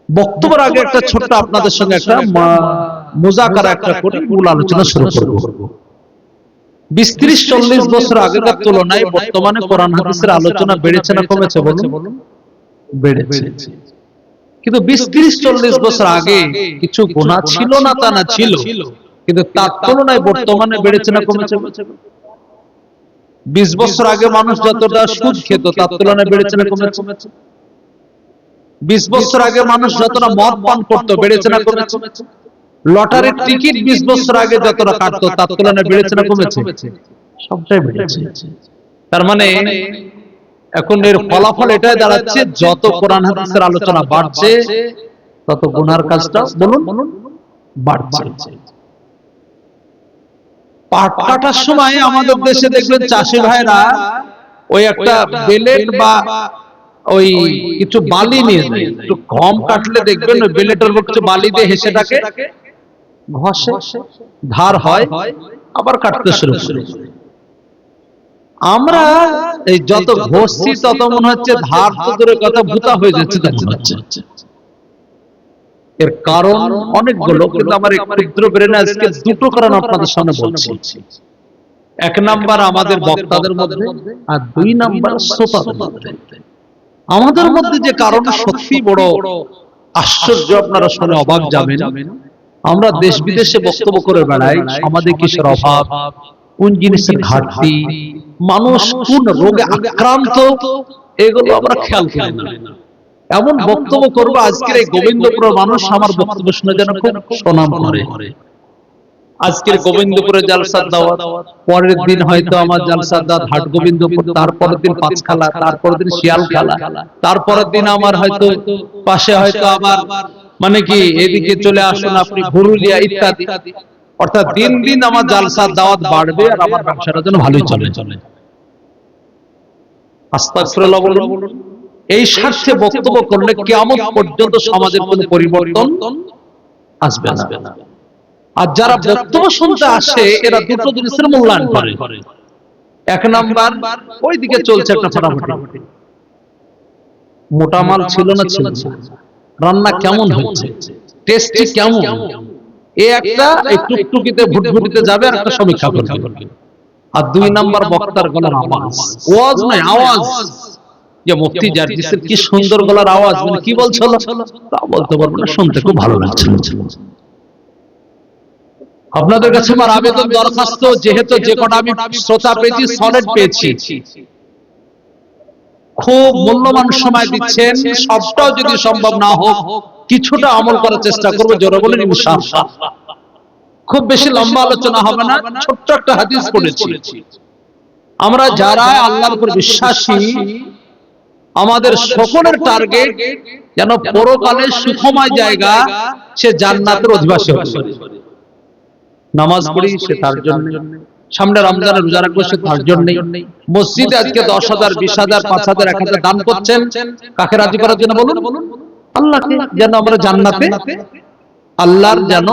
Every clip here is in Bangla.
বক্তব্যের আগে একটা ছোট্ট আপনাদের সঙ্গে একটা মুজাকারা একটা করে মূল আলোচনা শুরু করব। 20-30-40 বছর আগেকার তুলনায় বর্তমানে কোরআন হাদিসের আলোচনা বেড়েছে না কমেছে বলুন? বেড়েছে। কিন্তু 20-30-40 বছর আগে কিছু গুনাহ ছিল না তা না ছিল, কিন্তু তার তুলনায় বর্তমানে বেড়েছে না কমেছে? 20 বছর আগে মানুষ যতটা সুদ খেত তার তুলনায় বেড়েছে না কমেছে? 20 বছর আগে মানুষ যতটা মদ পান করতো বেড়েছে না কমেছে? লটারির টিকিট 20 বছর আগে যতটা কাটতো তার তুলনায় বেড়েছে না কমেছে? সবটাই বেড়েছে। তার মানে এখন এর ফলাফল এটাই দাঁড়াচ্ছে, যত কোরআন হাদিসের আলোচনা বাড়ছে তত গুনার কাজটা বলুন বাড়ছে। পাট কাটার সময় আমাদের দেশে দেখবেন চাষি ভাইরা ওই একটা বেলেট বা ওই কিছু বালি নিয়ে যায়, একটু গম কাটলে দেখবেন ওই বেলেটের উপর কিছু বালি দিয়ে হেসেটাকে ঘষে, ধার হয়, আবার কাটতে শুরু করে। আমরা এই যত ঘষছি তত মনে হচ্ছে ধার তো দূরের কথা ভূতা হয়ে যাচ্ছে মনে হচ্ছে। এর কারণ অনেকগুলো, কিন্তু আমার ক্ষুদ্র ব্রেনে আজকে দুটো কারণ আপনাদের সামনে বলছি। এক নাম্বার আমাদের বক্তাদের মধ্যে, আর দুই নাম্বার শ্রোতাদের মধ্যে। আমাদের মধ্যে যে কারণ সত্যি বড় আশ্চর্য, আপনারা শুনে অবাক যাবেন। আমরা দেশ বিদেশে বক্তব্য করে বেড়াই, সমাজে কিসের অভাব, কোন জিনিসের ঘাটতি, মানুষ কোন রোগে আক্রান্ত, এগুলো আমরা খেয়াল করি না। এমন বক্তব্য করবো আজকের এই গোবিন্দপুরের মানুষ আমার বক্তব্য শুনে যেন খুব সুনাম করে। আজকের গোবিন্দপুরে জালসার দাওয়াত, পরের দিন হয়তো আমার জালসার দাওয়াত হাট গোবিন্দপুর, তারপরের দিন পাঁচখালা, তারপরের দিন শিয়ালখালা, তারপরের দিন আমার হয়তো পাশে হয়তো আবার মানে কি এদিকে চলে আসুন আপনি পুরুলিয়া ইত্যাদি। অর্থাৎ দিন দিন আমার জালসার দাওয়াত বাড়বে আর আমার ব্যবসাটা যেন ভালোই চলে। আস্তাগফিরুল্লাহ বলুন। এই স্বার্থে বক্তব্য করলে কিয়ামত পর্যন্ত সমাজের কোনো পরিবর্তন আসবে না। আর যারা বক্তব্য শুনতে আসে এরা দুটো জিনিসের মূল্যায়ন করে। এক নাম্বার, ওইদিকে চলছে একটা ফাটাফাটি, মোটা মাল ছিল না ছিল, রান্না কেমন হচ্ছে, টেস্টি কেমন, এই একটা টুকটুকিতে ভুটভুটিতে যাবে আর একটা সমীক্ষা করবে। আর দুই নাম্বার বক্তার গলার আওয়াজ, ওয়াজ নয় আওয়াজ, যে মুফতি জারজিসের কি সুন্দর গলার আওয়াজ, মানে কি বলছিল তা বলতে পারবো না, শুনতে খুব ভালো লাগছিল। আপনাদের কাছে আমার আবেদন দরখাস্ত, যেহেতু যে কটা আমি শ্রোতা পেয়েছি সলিড পেয়েছি, খুব মূল্যবান সময় দিচ্ছেন, সবটাও যদি সম্ভব না হোক কিছুটা আমল করার চেষ্টা করবো, জোরে বলেন ইনশাআল্লাহ। খুব বেশি লম্বা আলোচনা হবে না, ছোট্ট একটা হাদিস পড়েছি। আমরা যারা আল্লাহর উপর বিশ্বাসী, আমাদের সকলের টার্গেট যেন পরকালে সুখময় জায়গা, সে জান্নাতের অধিবাসী হবে। নামাজ পড়ি সে তার জন্য, সামনে রমজানের রোজা রাখবো সে তার জন্য, মসজিদে আজকে 10,000 20,000 5,000 1,000 দান করছেন, কাকে রাজি করার জন্য বলুন? আল্লাহকে, যেন আমরা জান্নাতে আল্লাহর যেন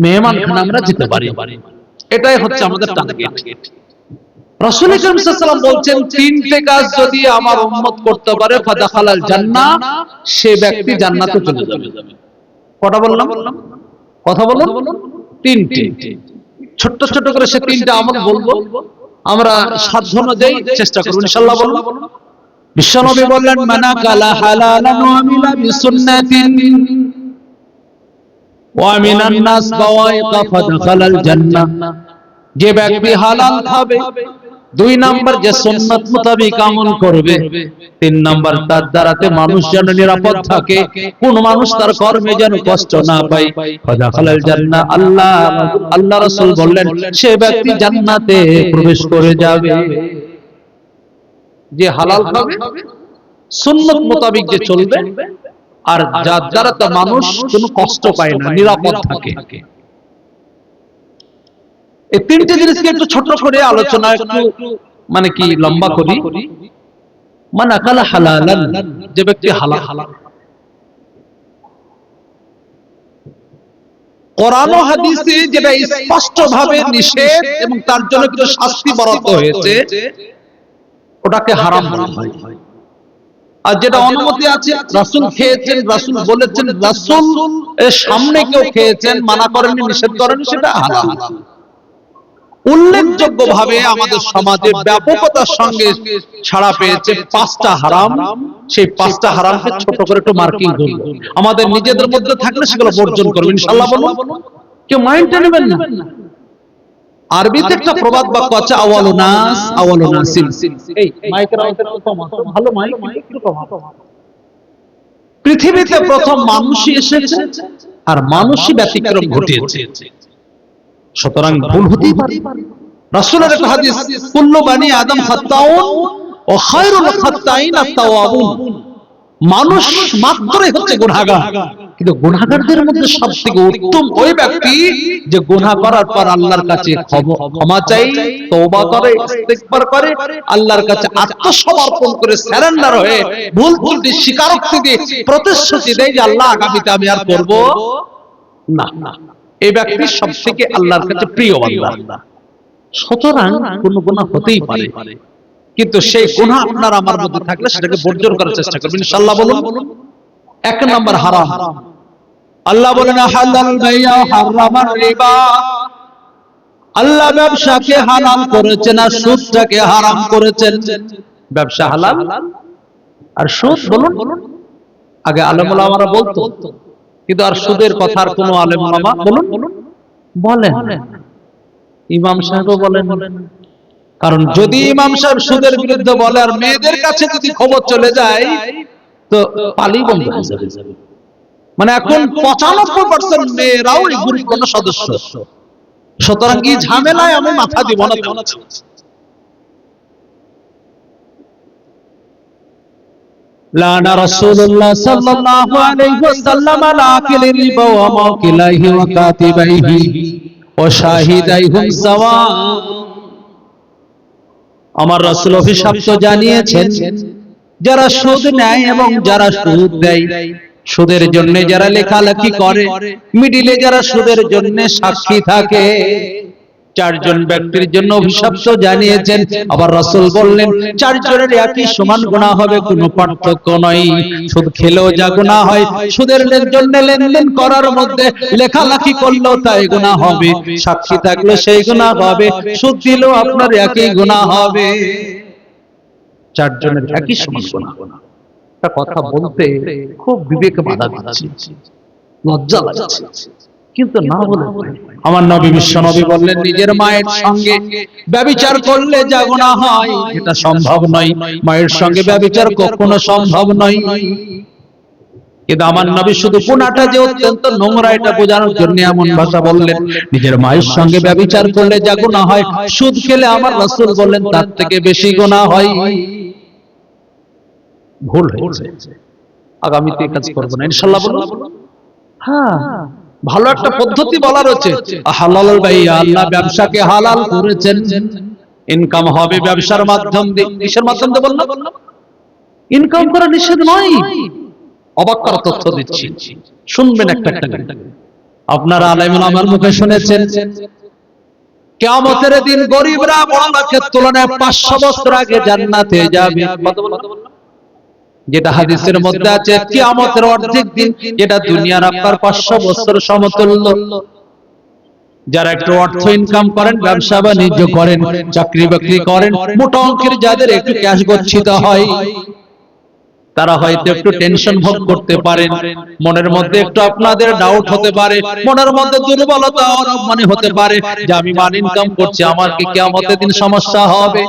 মেহমানখানা আমরা যেতে পারি। এটাই হচ্ছে আমাদের টার্গেট। রাসূল কারীম সাল্লাল্লাহু আলাইহি ওয়াসাল্লাম বলছেন, তিনটে কাজ যদি আমার উম্মত করতে পারে ফাদাখালাল জান্নাহ, সে ব্যক্তি জান্নাতে চলে যাবে। কটা বললাম? কথা বলুন, তিনটে। ছোট্ট ছোট করে সে তিনটা আমল বলবো, আমরা সাধ্য অনুযায়ী চেষ্টা করব ইনশাআল্লাহ। বলুন। বিশ্বনবী বললেন, মানা কালা হালালান ওয়া আমিলা বিসুন্নাতিন ওয়া মিনান নাস বাওয়াইকা ফাদাখালাল জান্নাহ। যে ব্যক্তি হালাল খাবে, দুই নাম্বার যে সুন্নাত মোতাবেক আমল করবে, তিন নাম্বার তার দ্বারাতে মানুষ যেন নিরাপদ থাকে, কোন মানুষ তার কর্মে যেন কষ্ট না পায়, ফাদাখালাল জান্নাহ। আল্লাহ রাসূল বললেন, সে ব্যক্তি জান্নাতে প্রবেশ করে যাবে। যে হালাল খাবে, সুন্নাত মোতাবেক যে চলবে, আর যার দ্বারা তা মানুষ কোনো কষ্ট পায় না, নিরাপদ থাকে। এই তিনটে জিনিসকে একটু ছোট করে আলোচনা একটু মানে কি লম্বা করি। মান আকালা হালালান, যে ব্যক্তি হালাল, কোরআন ও হাদিসে যেটা স্পষ্ট ভাবে নিষেধ এবং তার জন্য কিছু শাস্তি বরাদ্দ হয়েছে, ওটাকে হারাম বলা হয়। আর যেটা অনুমতি আছে, রাসূল খেয়েছেন, রাসূল বলেছেন, রাসূল এর সামনে কেউ খেয়েছেন, মানা করেননি, নিষেধ করেননি, সেটা হালাল। উল্লেখযোগ্য ভাবে আমাদের সমাজে ব্যাপকতার সঙ্গে ছাড়া পেয়েছে 5টা হারাম। সেই 5টা হারামকে ছোট করে একটু মার্কিং করব, আমাদের নিজেদের মধ্যে থাকলে সেগুলো বর্জন করব ইনশাআল্লাহ। বলুন, কেউ মাইন্ডে নেবেন না। আরবিতে একটা প্রবাদ বাক্য আছে, আওয়ালুনাসিল। এই মাইকের আওয়াজটা একটু কমাও, ভালো মাইক একটু কমাও। পৃথিবীতে প্রথম মানুষই এসেছে আর মানুষই ব্যতিক্রম ঘটিয়েছে, সুতরাং ভুল হতেই পারে। রাসূলের একটা হাদিস, কুল্লু বানি আদম খাত্তাউন ওয়া খায়রুল খাত্তাইন আত-তাওয়াবুন। মানুষ মাত্রই হচ্ছে গুনাহগার, কিন্তু গুনাহগারদের মধ্যে সবথেকে উত্তম ওই ব্যক্তি যে গুনাহ করার পর আল্লাহর কাছে ক্ষমা চাই, তওবা করে, ইস্তিগফার করে, আল্লাহর কাছে আত্মসমর্পণ করে সারেন্ডার হয়ে ভুল ত্রুটি স্বীকারোক্তি দিয়ে প্রতিশ্রুতি দেয় যে আল্লাহ আগামীতে আমি আর করব না। এই ব্যক্তি সবথেকে আল্লাহর কাছে প্রিয় বান্দা। সুতরাং কোন গুনাহ হতেই পারে, কিন্তু সেই গুনাহ আপনার আমার মধ্যে থাকলে সেটাকে বর্জন করার চেষ্টা করবেন ইনশাআল্লাহ। বলুন, 1 নম্বর হারাম। আল্লাহ বলেন, হালাল বাইয়া হারামার রিবা। আল্লাহ ব্যবসাকে হালাল করেছেন আর সুদটাকে হারাম করেছেন। ব্যবসা হালাল আর সুদ, বলুন, আগে আলেম ওলামারা বলতো, কিন্তু আর সুদের কথা আর কোন আলেম ওলামা বলেন, ইমাম সাহেবও বলেন। কারণ যদি ইমাম সাহেব সুদের বিরুদ্ধে বলে আর মেয়েদের কাছে যদি খবর চলে যায় তো পালি বন্ধ হয়ে যাবে। মানে এখন 95% মেয়েরাও এই গ্রুপের সদস্য। সুতরাং কি ঝামেলায় আমি মাথা দিব না। লানা রাসূলুল্লাহ সাল্লাল্লাহু আলাইহি ওয়াসাল্লাম আলা আকিলির রিবা ওয়া মাওকিলাইহি ওয়া কাতিবাইহি ওয়া শাহিদাইহুম সাওয়া। আমার রাসূল অভিশাপ জানিয়েছেন যারা সুদ নেয় এবং যারা সুদ দেয়, সুদের জন্য যারা লেখালেখি করে, মিডিলে যারা সুদের জন্য সাক্ষী থাকে, 4 জন ব্যক্তির জন্য অভিশাপ জানিয়েছেন। আবার রাসূল বললেন 4 জনের একই সমান গুনাহ হবে, কোনো পার্থক্য নাই। সুদ খেলেও যা গুনাহ হয়, সুদের জন্য লেনদেন করার মধ্যে লেখালেখি করলেও তাই গুনাহ হবে, সাক্ষী থাকলে সেই গুনাহ হবে, সুদ দিলেও আপনার একই গুনাহ হবে। 4 জনের একই সমান গুনাহ। একটা কথা বলতে খুব বিবেকে বাধা দিচ্ছে, লজ্জা লাগছে, কিন্তু না বলে আমার নবী বিশ্ব নবী বললেন, নিজের মায়ের সঙ্গে ব্যভিচার করলে যা গুনাহ হয় এটা সম্ভব নয়, মায়ের সঙ্গে ব্যভিচার কখনো সম্ভব নয়। কিন্তু আমার নবী শুধু গুনাহটা যে অত্যন্ত নোংরা এটা বোঝানোর জন্য এমন ভাষা বললেন, নিজের মায়ের সঙ্গে ব্যভিচার করলে যা গুনাহ হয়, সুদ খেলে আমার রাসূল বললেন তার থেকে বেশি গুনাহ হয়। ভুল হয়েছে, আগামীতে কাজ করব না ইনশাআল্লাহ। বলুন, হ্যাঁ, ভালো একটা পদ্ধতি বলা রয়েছে, হালাল বাইয়া, আল্লাহ ব্যবসাকে হালাল করেছেন। ইনকাম হবে ব্যবসার মাধ্যম দিয়ে। কিসের মাধ্যম দিয়ে বললাম? ইনকাম করা নিষেধ নয়। অবাক করা তথ্য দিচ্ছি, শুনবেন একটা একটা। আপনারা আলেম ওলামার মুখে শুনেছেন কিয়ামতের দিন গরিবরা বড়লোকের তুলনায় 500 বছর আগে জান্নাতে যাবে। যেটা হাদিসের মধ্যে আছে, কিয়ামতের অর্ধেক দিন, যেটা দুনিয়ার আপনার 500 বছর সমতুল্য। যারা একটু অর্থ ইনকাম করেন, ব্যবসা বাণিজ্য করেন, চাকরি বাকরি করেন, মোটা অঙ্কের যাদের একটু ক্যাশ গচ্ছিত হয়, তারা হয়তো একটু টেনশন ভোগ করতে পারেন, মনের মধ্যে একটু আপনাদের ডাউট হতে পারে, মনের মধ্যে দুর্বলতা মনে হতে পারে যে আমি মান ইনকাম করছি, আমার কি কিয়ামতের দিন সমস্যা হবে?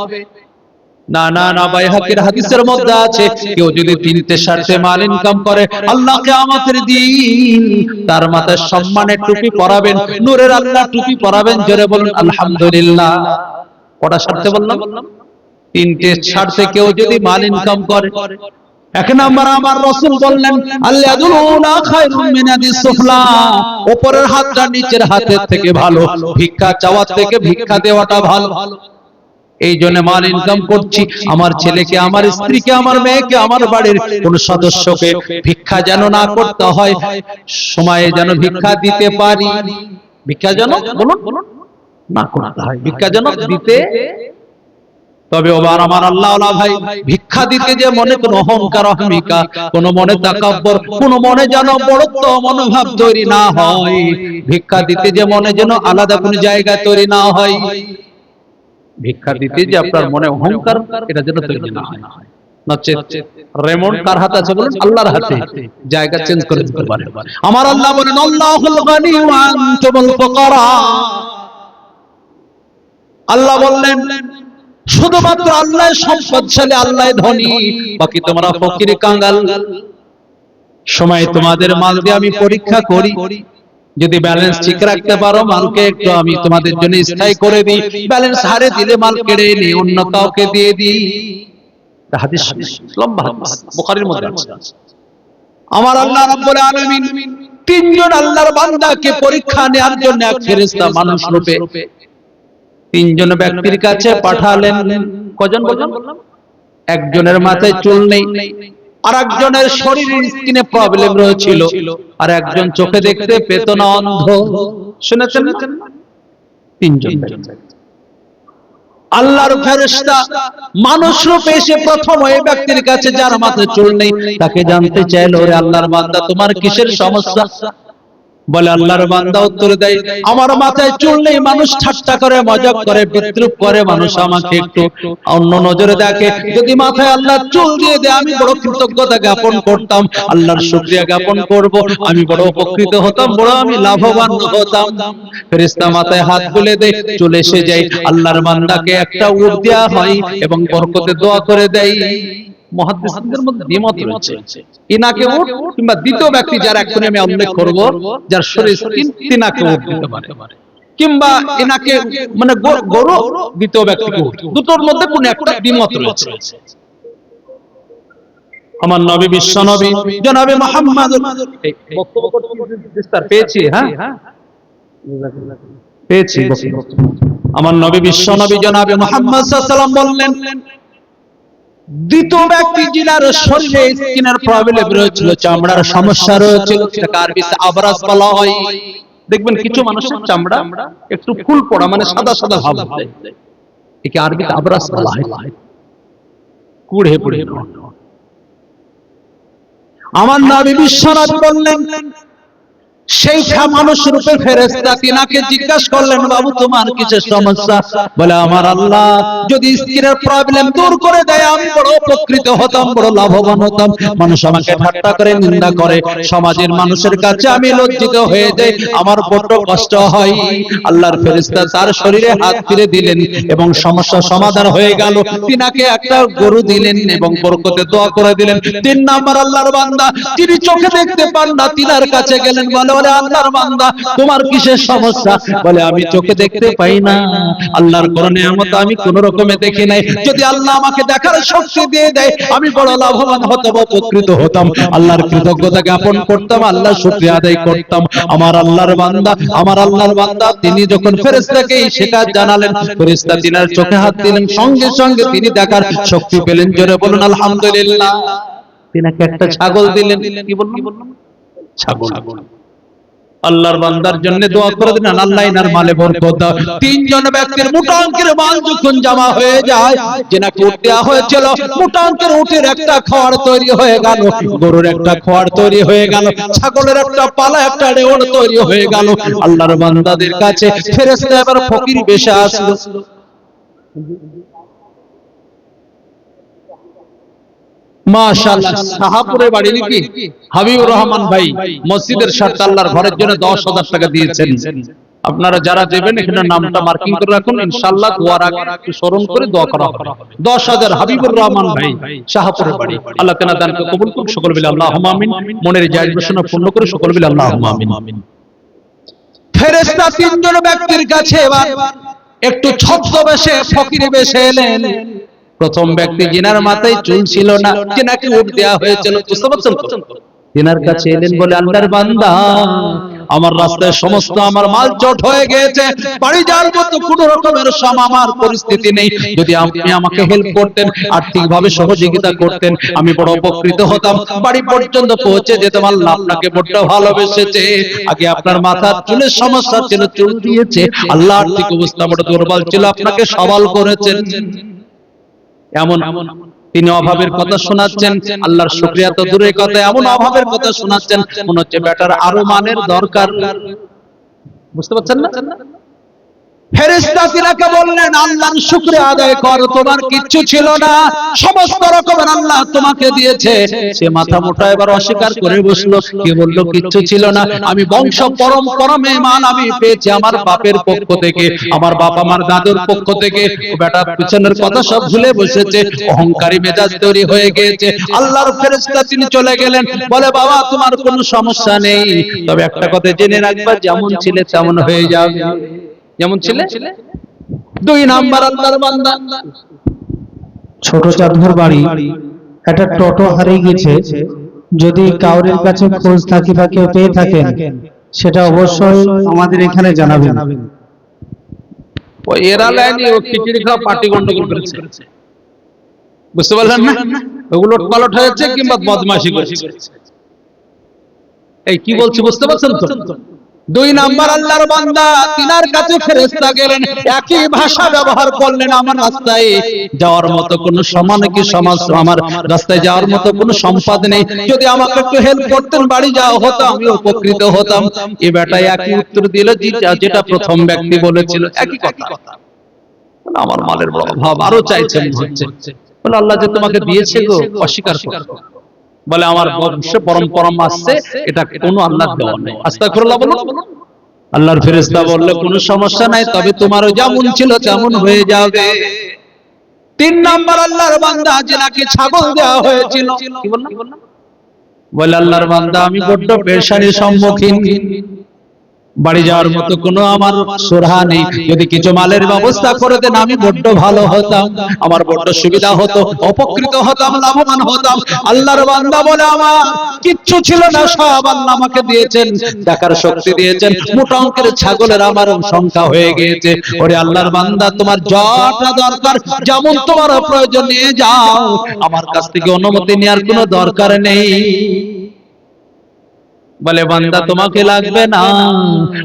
না না না, বাইহাকির হাদিসের মধ্যে আছে, কেউ যদি 3টে শর্তে মাল ইনকাম করে, আল্লাহ কিয়ামতের দিন তার মাথায় সম্মানের টুপি পরাবেন, নূরের আল্লাহ টুপি পরাবেন। জোরে বলুন আলহামদুলিল্লাহ। কটা শর্তে বললাম? 3টে শর্তে কেউ যদি মাল ইনকাম করে। 1 নাম্বার আমার রাসূল বললেন, আল-ইয়াদুনা খায়রুম মিনাদিস সুফলা, উপরের হাতটা নিচের হাতের থেকে ভালো, ভিক্ষা চাওয়ার থেকে ভিক্ষা দেওয়াটা ভালো। এই জন্য মাল ইনকাম করছি, আমার ছেলেকে, আমার স্ত্রীকে, আমার মেয়েকে, আমার বাড়ির কোন সদস্যকে ভিক্ষা যেন না করতে হয়, সময়ে যেন ভিক্ষা দিতে পারি। ভিক্ষা যেন বলুন না করতে হয়, ভিক্ষা যেন দিতে তবে ওবার আমার আল্লাহ ভাই, ভিক্ষা দিতে যে মনে কোনো অহংকার অহমিকা, কোন মনে তাকাব্বর, কোন মনে যেন বড়ত্ব মনোভাব তৈরি না হয়। ভিক্ষা দিতে যে মনে যেন আলাদা কোন জায়গা তৈরি না হয়। ভিক্ষা দিতে যে আপনার মনে অহংকার, এটা যেন তৈরি না হয়। রেমন্ড কার হাতে আছে বলুন? আল্লাহর হাতে। জায়গা চেঞ্জ করে দিতে পারে। আমার আল্লাহ বলেন আল্লাহুল গানি ওয়া আনতুমুল ফুকারা। আল্লাহ বললেন শুধুমাত্র আল্লাহ সম্পদশালী, আল্লাহ ধনী, বাকি তোমরা ফকির কাঙ্গাল। সময় তোমাদের মাল দিয়ে আমি পরীক্ষা করি, যদি ব্যালেন্স ঠিক রাখতে পারো মালকে একটু আমি তোমাদের জন্য স্থায়ী করে দিই, ব্যালেন্স হারে দিলে মাল কেড়ে নিয়ে অন্য কাউকে দিয়ে দিই। হাদিস লম্বা হাদিস, বুখারীর মধ্যে আছে। আমার আল্লাহ রাব্বুল আলামিন তিনজন আল্লাহর বান্দাকে পরীক্ষা নেওয়ার জন্য এক ফেরেশতা মানুষ রূপে তিনজন ব্যক্তির কাছে পাঠালেন। কজন বললাম? একজনের মাথায় চুল নেই, আর একজনের শরীরের স্কিনে প্রবলেম রয়েছিল, আর একজন চোখে দেখতে পেত না, অন্ধ। শুনেছেন না? তিনজন আল্লাহর ফেরেশতা মানুষ রূপে এসে প্রথম ওই ব্যক্তির কাছে যার মাথায় চুল নেই তাকে জানতে চাইল, ওরে আল্লাহর বান্দা তোমার কিসের সমস্যা? বলে আল্লাহর বান্দা উত্তর দেয়, আমার মাথায় চুল নেই, মানুষ ঠাট্টা করে, মজাক করে, বিদ্রুপ করে, মানুষ আমাকে একটু অন্য নজরে দেখে। যদি মাথায় আল্লাহ চুল দিয়ে দেয় আমি বড় কৃতজ্ঞতা জ্ঞাপন করতাম, আল্লাহর শুকরিয়া জ্ঞাপন করব, আমি বড় উপকৃত হতাম, বড় আমি লাভবান হতাম। ফেরেশতা মাথায় হাত তুলে দেয়, চলে এসে যায়, আল্লাহর বান্দাকে একটা উট দেয়া হয় এবং বরকতে দোয়া করে দেয়। মুহাদ্দিসদের মধ্যে দ্বিমত রয়েছে, ইনাকে উট কিংবা দ্বিতীয় ব্যক্তি যার এক্ষুনি আমি উল্লেখ করব, যার শরীর স্কিন, তিনাকে উট দিতে পারে, কিংবা ইনাকে মানে গরু, দ্বিতীয় ব্যক্তিকে উট, দুটোর মধ্যে কোন একটা দ্বিমত রয়েছে। আমার নবী, বিশ্ব নবী জনাবে মুহাম্মদ বক্তব্য করতে বিস্তার পেয়েছি। হ্যাঁ পেয়েছি। আমার নবী, বিশ্ব নবী জনাবে মুহাম্মদ সাল্লাল্লাহু আলাইহি ওয়াসাল্লাম বললেন, দ্বিতীয় ব্যক্তি যিনার শরীরে স্কিনের প্রবলেম রয়েছিল, চামড়ার সমস্যা রয়েছিল, সেটাকে আরবিতে আবরাস বলা হয়। দেখবেন কিছু মানুষের চামড়া একটু ফুল পড়া, মানে সাদা সাদা ভাব হয়, একে আরবিতে আবরাস বলা হয়। কুড়ে পড়ে আমার নবী বিশ্ব নবী বললেন, সেই মানুষ রূপে ফেরেশতা তিনাকে জিজ্ঞাসা করলেন, বাবু তোমার কিসের সমস্যা? বলে আমার আল্লাহ যদি স্কিনের প্রবলেম দূর করে দেয় আমি বড় উপকৃত হতাম, বড় লাভবান হতাম। মানুষ আমাকে ঠাট্টা করে, নিন্দা করে, সমাজের মানুষের কাছে আমি লজ্জিত হয়ে যাই, আমার বড় কষ্ট হয়। আল্লাহর ফেরেশতা তার শরীরে হাত ফিরে দিলেন এবং সমস্যা সমাধান হয়ে গেল। তিনাকে একটা গরু দিলেন এবং বরকতে দোয়া করে দিলেন। তিন নাম্বার আল্লাহর বান্দা যিনি চোখে দেখতে পান না, তিনার কাছে গেলেন, বলে ওরে আল্লাহর বান্দা তোমার কিসের সমস্যা? বলে আমি চোখে দেখতে পাই না, আল্লাহর কোন নিয়ামত আমি কোন রকমে দেখি নাই, যদি আল্লাহ আমাকে দেখার শক্তি দিয়ে দেয় আমি বড় লাভবান হতাম, উপকৃত হতাম, আল্লাহর কৃতজ্ঞতা জ্ঞাপন করতাম, আল্লাহর শুকরিয়া আদায় করতাম। আমার আল্লাহর বান্দা তিনি যখন ফেরেশতাকে সেটা জানালেন, ফেরেশতা তিনার চোখে হাত দিলেন, সঙ্গে সঙ্গে তিনি দেখার শক্তি পেলেন। জোরে বলুন আলহামদুলিল্লাহ। তিনাকে একটা ছাগল দিলেন। কি বললাম? ছাগল। আল্লাহর বান্দার জন্য দোয়া করে দিন, আল্লাহ ইনার মালে বরকত দাও। তিনজন ব্যক্তির মোটা অঙ্কের মাল যখন জমা হয়ে যায়, যেনাকে উট দেয়া হয়েছিল, মোটা অঙ্কের উটের একটা খড় তৈরি হয়ে গেল, গরুর একটা খড় তৈরি হয়ে গেল, ছাগলের একটা পালা, একটা রেওড় তৈরি হয়ে গেল। আল্লাহর বান্দাদের কাছে ফেরেশতা এবার ফকির বেশে আসলো। মাশাআল্লাহ, শাহপুরের বাড়ি নাকি? হাবিবুর রহমান ভাই মসজিদের সাথে আল্লাহর ঘরের জন্য 10,000 টাকা দিয়েছেন। আপনারা যারা দেবেন এখানে নামটা মার্কিং করে রাখুন, ইনশাআল্লাহ দোয়ার আগে একটু স্মরণ করে দোয়া করা হবে। 10,000 হাবিবুর রহমান ভাই, শাহপুরের বাড়ি। আল্লাহ তাআলা দানকে কবুল করুন, সকল বলি আল্লাহুম্মা আমিন। মনের জায়েজ বাসনা পূর্ণ করে সকল বলি আল্লাহুম্মা আমিন। ফেরেশতা তিনজন ব্যক্তির কাছে এবার একটু ছদ্মবেশে, ফকির বেশে এলেন। প্রথম ব্যক্তি যিনার মাথায় চুল ছিল না, যিনাকে উট দেয়া হয়েছিল, বুঝতে পারছেন তো? তিনার কাছে এলেন, বলে আল্লাহর বান্দা আমার রাস্তায় সমস্ত আমার মাল জট হয়ে গিয়েছে, বাড়ি যাওয়ার মতো কোনো রকমের আমার পরিস্থিতি নেই, যদি আপনি আমাকে হেল্প করতেন, আর্থিকভাবে সহযোগিতা করতেন, আমি বড় উপকৃত হতাম, বাড়ি পর্যন্ত পৌঁছে যেতাম। আল্লাহ আপনাকে বড় ভালোবেসেছে, আগে আপনার মাথার চুলের সমস্যা ছিল, চুল দিয়েছে, আল্লাহ আর্থিক অবস্থা বড় দুর্বল ছিল, আপনাকে সবল করেছেন। এমন তিনি অভাবের কথা শোনাচ্ছেন, আল্লাহর শুকরিয়া তো দূরের কথা, এমন অভাবের কথা শোনাচ্ছেন মনে হচ্ছে বেটার আরো মানের দরকার। বুঝতে পারছেন না? ফেরেশতা তিনাকে বললেন আল্লাহর শুকরিয়া আদায় করো, তোমার কিচ্ছু ছিল না, সমস্ত রকমের আল্লাহ তোমাকে দিয়েছে। সে মাথা মোটা এবার অস্বীকার করে বসলো, কে বললো কিচ্ছু ছিল না? আমি বংশ পরম্পরা মেহমান আমি পেয়েছি আমার বাপের পক্ষ থেকে, আমার বাপ আমার দাদুর পক্ষ থেকে। বেটা পিছনের কথা সব ভুলে বসেছে, অহংকারী মেজাজ তৈরি হয়ে গিয়েছে। আল্লাহর ফেরেশতা তিনি চলে গেলেন, বলে বাবা তোমার কোনো সমস্যা নেই, তবে একটা কথা জেনে রাখবা, যেমন ছিলে তেমন হয়ে যাবে। যেমন ছিলে। 2 নাম্বার আল্লাহর বান্দা, ছোট চাঁদঘর বাড়ি, একটা টোটো হারিয়ে গেছে। যদি কাউরের কাছে খোঁজ থাকি বা কেউ পেয়ে থাকেন, সেটা অবশ্যই আমাদের এখানে জানাবেন। ওই এরা লাইনি ও খিচুড়ি খাওয়া পার্টি গন্ডগোল করেছে, বুঝতে পারলেন না? ওগুলো পালট হয়েছে কিংবা বদমাশি করেছে। এই কি বলছি বুঝতে পারছেন তো? 2 নাম্বার আল্লাহর বান্দা, তিনার কাছে ফেরেশতা গেলেন, একই ভাষা ব্যবহার করলেন, আমার রাস্তায় যাওয়ার মতো কোনো সমান কি সমাজ, আমার রাস্তায় যাওয়ার মতো কোনো সম্পদ নেই, যদি আমাকে একটু হেল্প করতেন বাড়ি যাওয়া হতো আমি উপকৃত হতাম। এই বেটা একই উত্তর দিল যেটা প্রথম ব্যক্তি বলেছিল, একই কথা। আমার মালের বড় অভাব, আরো চাইছেন হচ্ছে, বলে আল্লাহ যে তোমাকে দিয়েছে গো, অস্বীকার করো। বলে আমার বংশ পরম্পরা আসছে, এটা কোনো আল্লাহর দেওয়া নেই। আস্তাগফিরুল্লাহ বলুন। আল্লাহর ফেরেশতা বললে কোনো সমস্যা নাই, তবে তোমারও যেমন ছিল তেমন হয়ে যাবে। 3 নাম্বার আল্লাহর বান্দা, যেনাকে ছাগল দেওয়া হয়েছিল, কি বললাম? বলে আল্লাহর বান্দা আমি বড্ড পেরেশানির সম্মুখীন, বাড়ি যাওয়ার মতো কোনো আমার সুরাহা নেই, যদি কিছু মালের ব্যবস্থা করে দেন আমি বড্ড ভালো হতাম, আমার বড্ড সুবিধা হতো, উপকৃত হতাম, লাভবান হতাম। আল্লাহর বান্দা বলে আমার কিচ্ছু ছিল না, সব আল্লাহ আমাকে দিয়েছেন, দেখার শক্তি দিয়েছেন, মোটা অঙ্কের ছাগলের আমার সংখ্যা হয়ে গিয়েছে। ওরে আল্লাহর বান্দা তোমার যতটা দরকার, যেমন তোমার প্রয়োজন নিয়ে যাও, আমার কাছ থেকে অনুমতি নেওয়ার কোনো দরকার নেই। বলে বান্দা তোমাকে লাগবে না,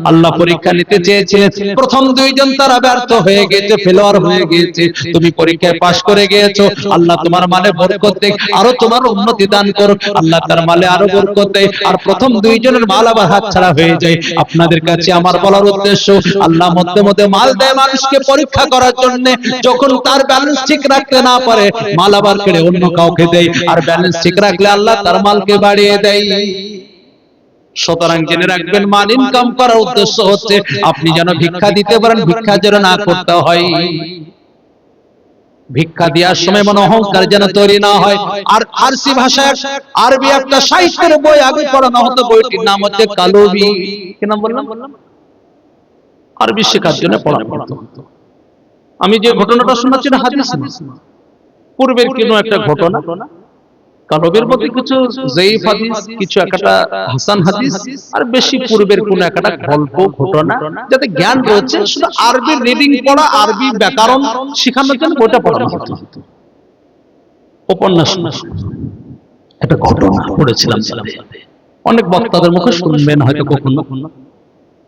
আল্লাহ পরীক্ষা নিতে চেয়েছিলেন, প্রথম 2 জন তারা ব্যর্থ হয়ে গেছে, ফেলোয়ার হয়ে গিয়েছে, তুমি পরীক্ষায় পাশ করে গিয়েছো, আল্লাহ তোমার মালে বরকত দেয়, আরো তোমার উন্নতি দান করুন, আল্লাহ তার মালে আরো বরকত দেয়, আর প্রথম 2 জনের মাল আবার হাতছাড়া হয়ে যায়। আপনাদের কাছে আমার বলার উদ্দেশ্য, আল্লাহ মধ্যে মধ্যে মাল দেয় মানুষকে পরীক্ষা করার জন্য, যখন তার ব্যালেন্স ঠিক রাখতে না পারে মাল আবার কেড়ে অন্য কাউকে দেয়, আর ব্যালেন্স ঠিক রাখলে আল্লাহ তার মালকে বাড়িয়ে দেয়। সুতরাং জেনে রাখবেন, মাল ইনকাম করার উদ্দেশ্য হচ্ছে আপনি যেন ভিক্ষা দিতে পারেন, ভিক্ষা যেন না করতে হয়, ভিক্ষা দেওয়ার সময় মনে অহংকার যেন তৈরি না হয়। আর ফার্সি ভাষায় আরবি একটা সাহিত্যের বই আগে পড়ানো হতো, বইটির নাম হচ্ছে কালবি। কি নাম বললাম? আরবি শেখার জন্য পড়ানো হতো। আমি যে ঘটনাটা শোনাচ্ছি না হাদিস না, পূর্বের কোনো একটা ঘটনা, কালবের মধ্যে কিছু যায়িফ হাদিস, কিছু একটা হাসান হাদিস, আর বেশি পূর্বের কোন একটা গল্প ঘটনা, যাতে জ্ঞান রয়েছে, শুধু আরবি রিডিং পড়া, আরবি ব্যাকরণ শেখানোর জন্য বইটা পড়ানো হতো। উপন্যাস একটা ঘটনা পড়েছিলাম, অনেক বক্তাদের মুখে শুনবেন হয়তো কখনো।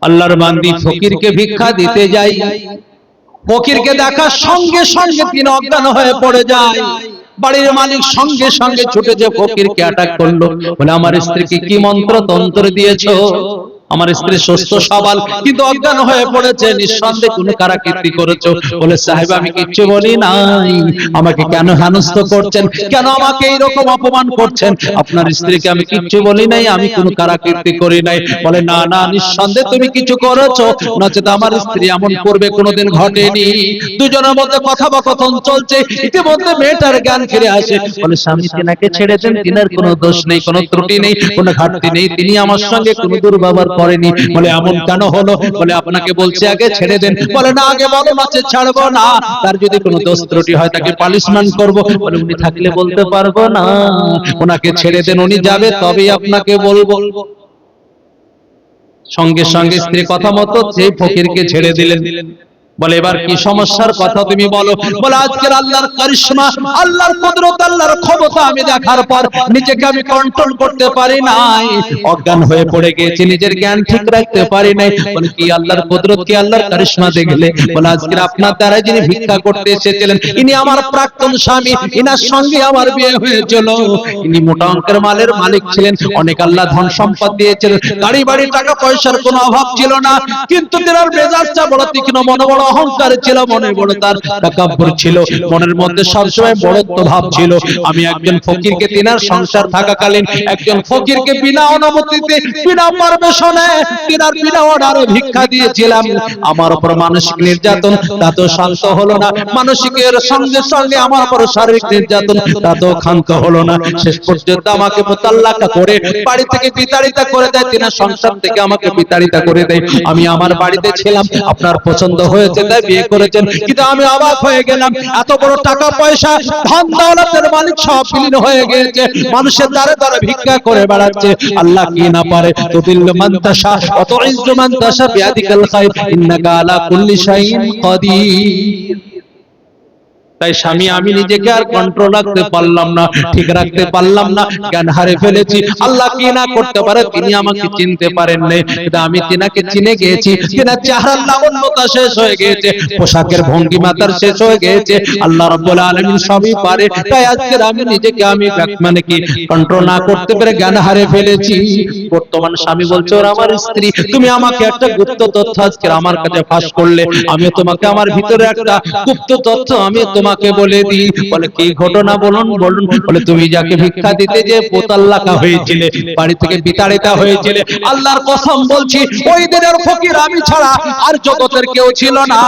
আল্লাহর বান্দি ফকিরকে ভিক্ষা দিতে যাই, ফকিরকে দেখার সঙ্গে সঙ্গে তিনি অজ্ঞান হয়ে পড়ে যায়। বাড়ির মালিক সঙ্গে সঙ্গে ছুটে যে ফকিরকে অ্যাটাক করলো, বলে আমার স্ত্রীকে কি মন্ত্র তন্ত্র দিয়েছো, আমার স্ত্রী সুস্থ সবল কিন্তু অজ্ঞান হয়ে পড়েছে, নিঃসন্দেহে কোনো কারাকীর্তি করেছো। বলে সাহেব আমি কিচ্ছু বলি নাই, আমাকে কেন হেনস্থ করছেন, কেন আমাকে এইরকম অপমান করছেন? আপনার স্ত্রীকে আমি কিচ্ছু বলি নাই, আমি কোনো কারাকীর্তি করি নাই। বলে না না, নিঃসন্দেহে তুমি কিছু করেছো, নচেত আমার স্ত্রী এমন করবে কোনোদিন ঘটেনি। দুজনের মধ্যে কথোপকথন চলছে, ইতিমধ্যে মেয়েটার জ্ঞান ফিরে আসে। বলে স্বামী তিনাকে ছেড়ে দেন, তিনার কোনো দোষ নেই, কোনো ত্রুটি নেই, কোনো ঘাটতি নেই, তিনি আমার সঙ্গে কোনো দুর্ব্যবহার করেনি। বলে এমন কেন হলো? বলে আপনাকে বলছি আগে ছেড়ে দেন। বলে না, আগে বলো মাঝে ছাড়বো না, তার যদি কোনো দোষ ত্রুটি হয় তাকে পানিশমেন্ট করব। বলে উনি থাকলে বলতে পারবো না, ওনাকে ছেড়ে দেন, উনি যাবে তবেই আপনাকে বলবো। সঙ্গে সঙ্গে স্ত্রী কথা মতো সেই ফকিরকে ছেড়ে দিলেন। বলে এবার কি সমস্যার কথা তুমি বলো। বলে আজকের আল্লাহর কারিশমা, আল্লাহর কুদরত, আল্লাহর ক্ষমতা আমি দেখার পর নিজেকে আমি কন্ট্রোল করতে পারি নাই, অজ্ঞান হয়ে পড়ে গেছি, নিজের জ্ঞান ঠিক রাখতে পারি নাই। বলে কি আল্লাহর কুদরত, কি আল্লাহর কারিশমা দেখলে? বলে আজকের আপনার দ্বারা যিনি ভিক্ষা করতে এসেছিলেন ইনি আমার প্রাক্তন স্বামী, ইনার সঙ্গে আমার বিয়ে হয়েছিল। ইনি মোটা অঙ্কের মালের মালিক ছিলেন, অনেক আল্লাহ ধন সম্পদ দিয়েছিলেন, গাড়ি বাড়ি টাকা পয়সার কোনো অভাব ছিল না, কিন্তু তেনার মেজাজটা বড় তীক্ষ্ণ, মনে বড় অহংকার ছিল, মনে বড় তার তাকাব্বুর ছিল, মনের মধ্যে সবসময় বড়ত্ব ভাব ছিল। আমি একজন ফকিরকে, তিনার সংসার থাকাকালীন একজন ফকিরকে বিনা অনুমতিতে, বিনা পারমিশনে, তিনার বিনা অর্ডারে ভিক্ষা দিয়েছিলাম। আমার উপর মানসিক নির্যাতন তাতেও শান্ত হলো না, মানসিকের সঙ্গে সঙ্গে আমার উপর শারীরিক নির্যাতন তাতেও ক্ষান্ত হলো না। শেষ পর্যন্ত আমাকে মোতাল্লাকা করে বাড়ি থেকে বিতাড়িত করে দেয়, তিনার সংসার থেকে আমাকে বিতাড়িত করে দেয়। আমি আমার বাড়িতে ছিলাম, আপনার পছন্দ হয়েছে তাই বিয়ে করেছেন, কিন্তু আমি অবাক হয়ে গেলাম, এত বড় টাকা পয়সা ধন দৌলতের মালিক সব বিলীন হয়ে গিয়েছে, মানুষের দ্বারে দ্বারে ভিক্ষা করে বেড়াচ্ছে। আল্লাহ কি না পারে? তুদিল্লু মান তাশা ওয়া তুইজ্জু মান তাশা বিয়াদিকাল খায়র ইন্নাকা আলা কুল্লি শাইইন কাদির। তাই স্বামী আমি নিজেকে আর কন্ট্রোল রাখতে পারলাম না, ঠিক রাখতে পারলাম না, জ্ঞান হারে ফেলেছি। আল্লাহ কি না করতে পারে? তিনি আমাকে চিনতে পারেন নাই, কিন্তু আমি তিনাকে চিনে গিয়েছি। তিনার চেহারার লাবণ্যতা শেষ হয়ে গিয়েছে, পোশাকের ভঙ্গিমা তার শেষ হয়ে গিয়েছে। আল্লাহ রাব্বুল আলামিন সবই পারে, তাই আজকে আমি নিজেকে আমি মানে কি কন্ট্রোল না করতে পেরে জ্ঞান হারে ফেলেছি। বর্তমান স্বামী বলছে, ওর আমার স্ত্রী, তুমি আমাকে একটা গুপ্ত তথ্য আজকে আমার কাছে ফাঁস করলে, আমি তোমাকে আমার ভিতরে একটা গুপ্ত তথ্য আমি তোমাকে বলে দিই। বলে কি ঘটনা বলুন বলুন। বলে তুমি যাকে ভিক্ষা দিতে যে মোতাল্লাকা হয়েছিলে, বাড়ি থেকে বিতাড়িত হয়েছিলে, আল্লাহর কসম বলছি ওই দিনের ফকির আমি ছাড়া আর জগতের কেউ ছিল না।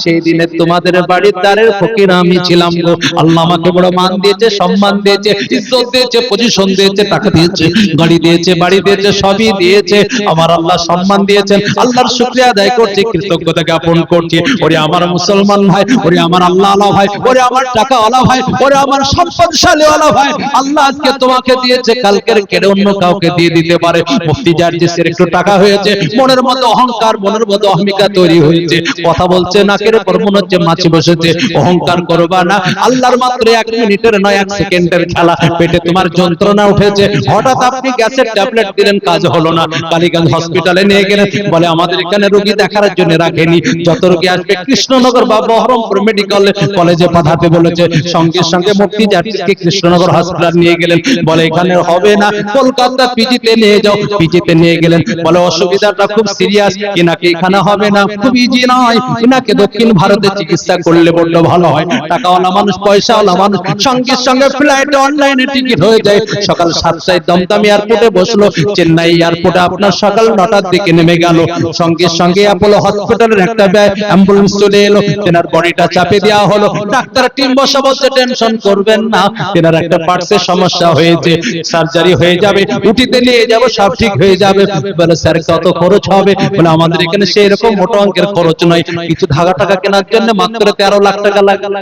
সেই দিনে তোমাদের বাড়ির দ্বারের ফকির আমি ছিলাম গো। আল্লাহ আমাকে বড় মান দিয়েছে, সম্মান দিয়েছে, ইজ্জত দিয়েছে, পজিশন দিয়েছে, টাকা দিয়েছে, গাড়ি দিয়েছে, বাড়ি দিয়েছে, সবই দিয়েছে। আমার আল্লাহ সম্মান দিয়েছেন, আল্লাহর শুকরিয়া আদায় করছি, কৃতজ্ঞতা জ্ঞাপন করছি। ওরে আমার মুসলমান ভাই, ওরে আমার আল্লাহ আল্লাহ ভাই, ওরে আমার টাকা ওয়ালা ভাই, ওরে আমার সম্পদশালী ওয়ালা ভাই, আল্লাহ আজকে তোমাকে দিয়েছে, কালকের কেড়ে অন্য কাউকে দিয়ে দিতে পারে। মুফতি জার্জিসের একটু টাকা হয়েছে, মনের মধ্যে অহংকার, মনের মধ্যে অহমিকা তৈরি হয়েছে, কথা বলছে নাকের উপর মনে হচ্ছে মাছি বসেছে। অহংকার করবা না, আল্লাহর মাত্র 1 মিনিটের নয় 1 সেকেন্ডের খেলা। পেটে তোমার যন্ত্রণা উঠেছে, হঠাৎ আপনি গ্যাসের ট্যাবলেট দিলেন, কাজ হলো না, কালীগঞ্জ হসপিটালে নিয়ে গেলেন, বলে আমাদের এখানে রোগী দেখার জন্য রাখেনি, যত রোগী আসবে কৃষ্ণনগর বা বহরমপুর মেডিকেল কলেজে পাঠাতে বলেছে। সঙ্গে সঙ্গে মুফতি জার্জিসকে কৃষ্ণনগর হসপিটাল নিয়ে গেলেন, বলে এখানে হবে না, কলকাতা পিজিতে নিয়ে যাও। পিজিতে নিয়ে গেলেন, বলে অসুবিধাটা খুব সিরিয়াস, এনাকে এখানে হবে না, খুব ইজি নয়, এনাকে দক্ষিণ ভারতে চিকিৎসা করলে বড্ড ভালো হয়। টাকাওয়ালা মানুষ, পয়সাওয়ালা মানুষ, সঙ্গে সঙ্গে ফ্লাইটে অনলাইনে টিকিট হয়ে যায়। সকাল 7টায় দমদম এয়ারপোর্টে বসলো, চেন্নাই এয়ারপোর্টে আপনার সকাল 9টার দিকে নেমে গেল। সঙ্গে সঙ্গে অ্যাপোলো হসপিটালের একটা অ্যাম্বুলেন্স চলে এলো, তেনার বডিটা চাপে দেওয়া হলো। ডাক্তার টিম বসা বলছে টেনশন করবেন না, তেনার একটা পার্টসের সমস্যা হয়েছে, সার্জারি হয়ে যাবে, উঠিতে নিয়ে যাব, সব ঠিক হয়ে যাবে। বলে স্যার কত খরচ হবে? বলে আমাদের এখানে সেই রকম মোটা অঙ্কের খরচ নয়, কিছু ধাগা টাকা কেনার জন্য মাত্র 13 লাখ টাকা লাগবে।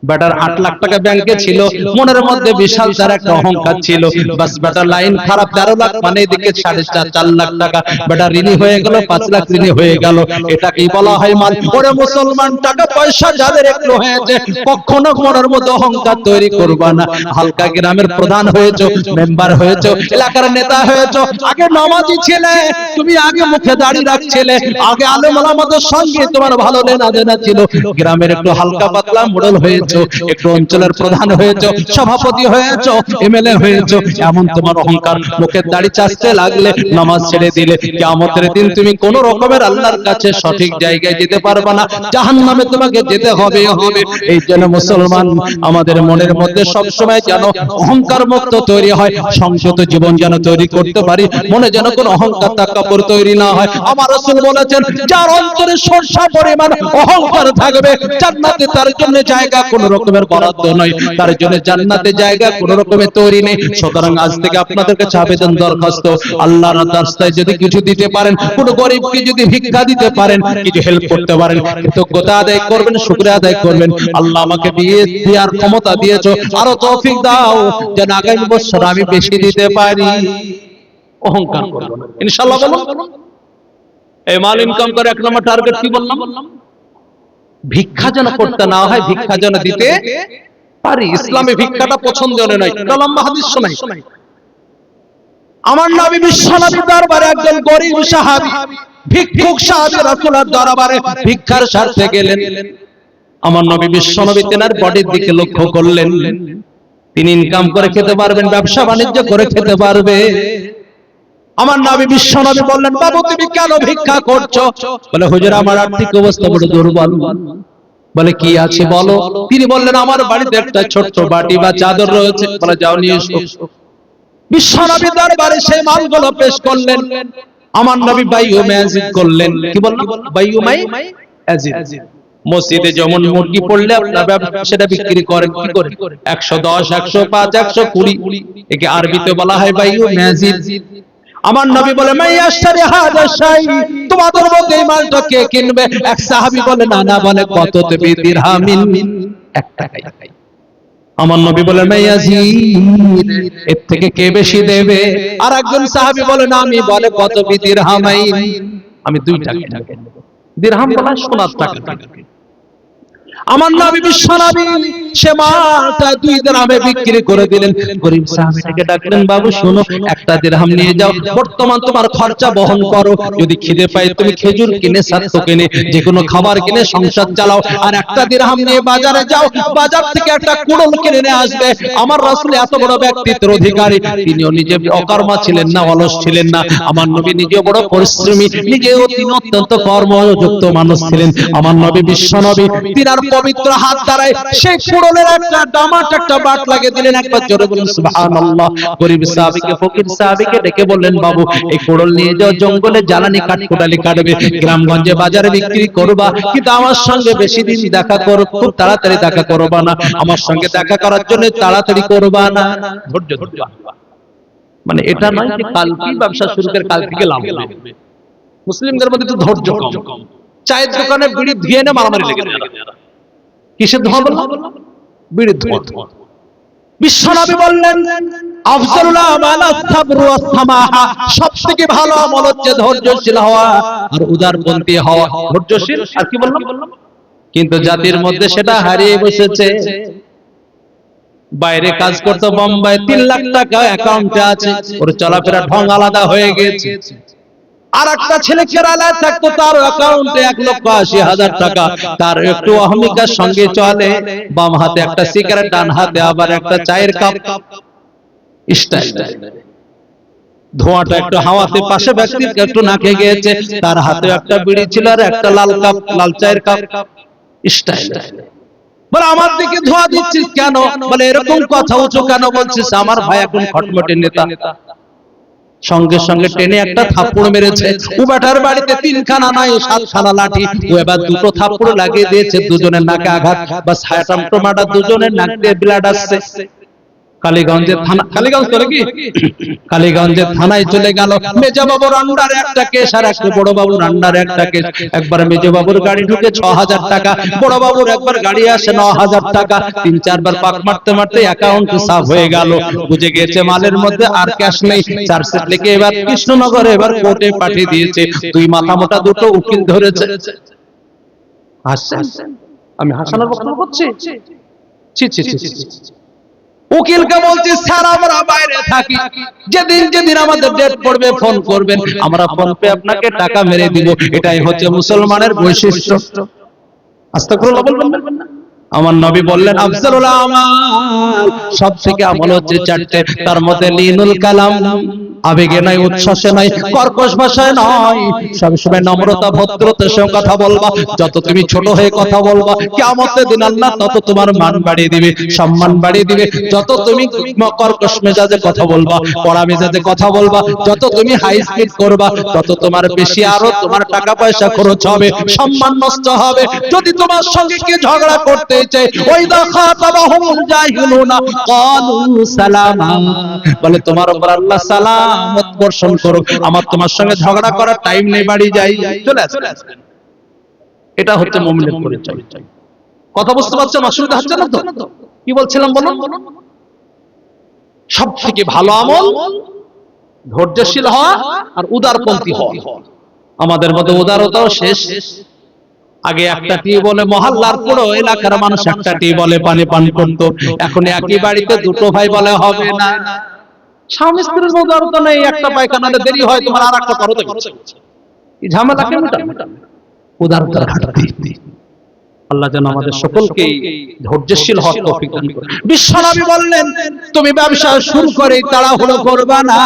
বেটার 8 লাখ টাকা ব্যাংকে ছিল, মনের মধ্যে বিশাল তার একটা অহংকার ছিল। বাস বেটার লাইন খারাপ, 13 লাখ মানে এদিকে 4.5 লাখ টাকা বেটার ঋণী হয়ে গেল, 5 লাখ ঋণী হয়ে গেল। এটাকেই বলা হয় মাল। ওরে মুসলমান, টাকা পয়সা যাদের একটু হয়েছে, কখনো মনের মধ্যে অহংকার তৈরি করবা না। হালকা গ্রামের প্রধান হয়েছো, মেম্বার হয়েছো, এলাকার নেতা হয়েছো, আগে নামাজি ছিলে, তুমি আগে মুখে দাড়ি রাখছিলে, আগে আলেম ওলামাদের সঙ্গে তোমার ভালো লেনা দেনা ছিল, গ্রামের একটু হালকা পাতলা মোড়ল হয়েছে, একটু অঞ্চলের প্রধান হয়েছো, সভাপতি হয়েছো, এমএলএ হয়েছো, এমন তোমার অহংকার, মুখের দাড়ি চাচতে লাগলে, নামাজ ছেড়ে দিলে, কিয়ামতের দিন তুমি কোন রকমের আল্লাহর কাছে সঠিক জায়গায় যেতে পারবে না, জাহান্নামে তোমাকে যেতে হবে হবে। এই জন্য মুসলমান, আমাদের মনের মধ্যে সব সময় যেন অহংকার মুক্ত তৈরি হয়, সংযত জীবন যেন তৈরি করতে পারি, মনে যেন কোনো অহংকার তাকাব্বুর তৈরি না হয়। আমার রাসূল বলেছেন, যার অন্তরে সরষা পরিমাণ অহংকার থাকবে, জান্নাতে তার জন্য জায়গা কোন রকমের বরাদ্দ নয়, তার জন্য জান্নাতে জায়গা কোন রকমের তৈরি নেই। সুতরাং আজ থেকে আপনাদের কাছে আবেদন দরখাস্ত, আল্লাহর রাস্তায় যদি কিছু দিতে পারেন, কোন গরিবকে যদি ভিক্ষা দিতে পারেন, কিছু হেল্প করতে পারেন, কৃতজ্ঞতা আদায় করবেন, শুকরিয়া আদায় করবেন। আল্লাহ আমাকে দেওয়ার ক্ষমতা দিয়েছো, আরো তৌফিক দাও যেন আগামী বছর আমি বেশি দিতে পারি। অহংকার করব না ইনশাআল্লাহ। বলুন এই মাল ইনকাম করে 1 নম্বর টার্গেট কি বললাম? ভিক্ষা যেন করতে না হয়, ভিক্ষা যেন দিতে পারি। ইসলামে ভিক্ষাটা পছন্দনীয় নয়। একটা লম্বা হাদিস শোনাই। আমার নবী বিশ্বনবী দরবারে একজন গরীব সাহাবী, ভিক্ষুক সাহাবী রাসূলের দরবারে ভিক্ষার স্বার্থে গেলেন। আমার নবী বিশ্বনবী তেনার বডির দিকে লক্ষ্য করলেন। তিনি ইনকাম করে খেতে পারবেন, ব্যবসা বাণিজ্য করে খেতে পারবে। আমার নবী বিশ্বনবী বললেন, বাবু তুমি কেন ভিক্ষা করছো? বলে, হুজুর আমার আর্থিক অবস্থা বড় দুর্বল। বলে, কি আছে বলো? তিনি বললেন, আমার বাড়িতে একটা ছোট্ট বাটি বা চাদর রয়েছে। বলে, যাও নিয়ে এসো। বিশ্বনবী দরবারে সেই মালগুলো পেশ করলেন। আমার নবী বাইউমে আজিদ করলেন। কি বললাম? বাইউমে আজিদ। মসজিদে যেমন মুরগি পড়লে আপনারা সেটা বিক্রি করেন কি করে? 110, 105, 120। একে আরবিতে বলা হয় বাইউমে আজিদ। আমার নবী বলে, মাইয়াশতারি হাযা শাই, তোমাদের মধ্যে এই মালটা কে কিনবে? এক সাহাবী বলে, না না। বলে, কত দেবে? দিরহামিন, 1 টাকায়। আমার নবী বলেন, মাইয়াজিদ, এর থেকে কে বেশি দেবে? আর একজন সাহাবী বলেন, আমি। বলে, কত? দিরহামাইন, আমি 2 টাকা নেব। দিরহাম বলা সোনার টাকা। আমার নবী বিশ্বনবী সে মালটা 2 দিরহামে বিক্রি করে দিলেন। গরীব সাহাবীটাকে ডাকলেন, বাবু শোনো, 1 দিরহাম নিয়ে যাও, বর্তমান তোমার খরচা বহন করো। যদি খিদে পায় তুমি খেজুর কিনে, ছাতু কিনে, যে কোনো খাবার কিনে সংসার চালাও। আর 1 দিরহাম নিয়ে বাজারে যাও, বাজার থেকে একটা কুড়ুল কিনে নিয়ে আসবে। আমার রাসূল এত বড় ব্যক্তিত্বের অধিকারী, তিনিও নিজে অকর্মা ছিলেন না, অলস ছিলেন না। আমার নবী নিজেও বড় পরিশ্রমী, নিজেও তিনি অত্যন্ত কর্মযুক্ত মানুষ ছিলেন। আমার নবী বিশ্বনবী তিনার পবিত্র হাত দ্বারাই সেই কুড়ুলের একটা ডামাট একটা বাট লাগিয়ে দিলেন। একবার জোরে বলুন সুবহানাল্লাহ। গরীব সাহাবীকে, ফকির সাহাবীকে ডেকে বললেন, বাবু এই কুড়ুল নিয়ে যাও, জঙ্গলে জ্বালানি কাঠ কোটালি কাটবে, গ্রামগঞ্জে বাজারে বিক্রি করবা, কিন্তু আমার সঙ্গে বেশি দিন দেখা করো, খুব তাড়াতাড়ি দেখা করবা না। আমার সঙ্গে দেখা করার জন্য তাড়াতাড়ি করবা না। ধৈর্য ধরবা। মানে এটা নয় যে কালকে ব্যবসা শুরু করে কাল থেকে লাভ হবে। মুসলিমদের মধ্যে তো ধৈর্য কম। চায়ের দোকানে বিড়ি ধুয়ে এনে মারামারি লেগে যায়। কিসের ধোঁয়া বললাম? বিড়ির ধোঁয়া। বিশ্বনবী বললেন, আফজালুল আমাল আস-সাবরু ওয়াস-সামাহা, সবথেকে ভালো আমল হচ্ছে ধৈর্যশীল হওয়া আর উদারপন্থী হওয়া। ধৈর্যশীল আর কি বললাম? কিন্তু জাতির মধ্যে সেটা হারিয়ে বসেছে। বাইরে কাজ করতে বোম্বাই, 3 লাখ টাকা অ্যাকাউন্টে আছে, ওর চলাফেরা ঢং আলাদা হয়ে গেছে। আর একটা ছেলে কেরালায় থাকতো, তার অ্যাকাউন্টে 1,80,000 টাকা। তার একটু অহমিকার সঙ্গে চলে, বাম হাতে একটা সিগারেট, ডান হাতে আবার একটা চায়ের কাপ। স্টাইল ধোঁয়াটা একটু হাওয়াতে পাশে ব্যক্তির একটু নাকে গিয়েছে, তার হাতে একটা বিড়ি ছিল আর একটা লাল কাপ, লাল চায়ের কাপ। স্টাইল। বলে, আমার দিকে ধোঁয়া দিচ্ছিস কেন? বলে, এরকম কথা উঁচু কেন বলছিস? আমার ভাই এখন খটমটে নেতা। সঙ্গে সঙ্গে টেনে একটা থাপ্পড় মেরেছে। ও বেটার বাড়িতে 3খানা নয় 7খানা লাঠি। ও এবার 2টো থাপ্পড় লাগিয়ে দিয়েছে, দুজনের নাকে আঘাত, বাস হায়াটাম টোমাটা, দুজনের নাক দিয়ে ব্লাড আসছে। কালীগঞ্জের থানা, কালীগঞ্জ তো নাকি, কালীগঞ্জের থানায় চলে গেল। মেজবাবুর আন্ডারে একটা কেস আর একটা বড় বাবুর আন্ডারে একটা কেস। একবার মেজবাবুর গাড়ি ঢুকে 6,000 টাকা, বড় বাবুর একবার গাড়ি আসে 9,000 টাকা। 3-4 বার পাক মারতে মারতে অ্যাকাউন্ট সাফ হয়ে গেল। বুঝে গেছে মালের মধ্যে আর ক্যাশ নেই। চার্জশিট লিখে এবার কৃষ্ণনগরে এবার কোর্টে পাঠিয়ে দিয়েছে। 2 মাথা মোটা 2টো উকিল ধরেছে। হাসছেন? আমি হাসানোর বক্তব্য করছি? ছি ছি ছি ছি। উকিলকে বলছি, স্যার আমরা বাইরে থাকি, যেদিন আমাদের ডেট পড়বে ফোন করবেন, আমরা ফোন পে আপনাকে টাকা মেরে দিব। এটাই হচ্ছে মুসলমানের বৈশিষ্ট্য। আস্তাগফিরুল্লাহ বলবেন না? আমার নবী বললেন, আফজালুল আমাল, সবথেকে আমল হচ্ছে 4টে। তার মধ্যে লিনুল কালাম, আবেগে নয়, উচ্ছ্বাসে নয়, কর্কশ ভাষায় নয়, সবসময় নম্রতা ভদ্রতার সঙ্গে কথা বলবা। যত তুমি ছোট হয়ে কথা বলবা, কিয়ামতের দিন আল্লাহ তত তোমার মান বাড়িয়ে দিবে, সম্মান বাড়িয়ে দিবে। যত তুমি কর্কশ মেজাজে কথা বলবা, কড়া মেজাজে কথা বলবা, যত তুমি হাই স্পিড করবা, তত তোমার বেশি আরো তোমার টাকা পয়সা খরচ হবে, সম্মান নষ্ট হবে। যদি তোমার সঙ্গে কে ঝগড়া করতে চায়, ওই খাতাবাহুল জাহিলুনা ক্বালু সালামা, বলে তোমার উপর আল্লাহ সালামত বর্ষণ করুক, আমার তোমার সঙ্গে ঝগড়া করার টাইম নেই, বাড়ি যাই, চলে আসেন। এটা হচ্ছে মুমিনের পরিচয়। কথা বুঝতে পারছেন? অসুবিধা হচ্ছে না তো? কি বলছিলাম বলুন? সবথেকে ভালো আমল ধৈর্যশীল হওয়া আর উদারপন্থী হওয়া। আমাদের মতো উদারতাও শেষ। আগে একটা টিউবওয়েলে মহল্লার পুরো এলাকার মানুষ একটা টিউবওয়েলে পানি পান করত, এখন একই বাড়িতে দুটো ভাই বলে হবে না। স্বামী স্ত্রীর উদারতা নেই, একটা পায়খানাতে দেরি হয় তোমার আর একটা করতে হচ্ছে, এই ঝামেলাকে মেটাবে উদারতার ঘাটতি। আল্লাহ যেন আমাদের সকলকে ধৈর্যশীল হওয়ার তৌফিক দান করেন। বিশ্বনবী বললেন, তুমি ব্যবসা শুরু করে তাড়াহুড়ো করবে না,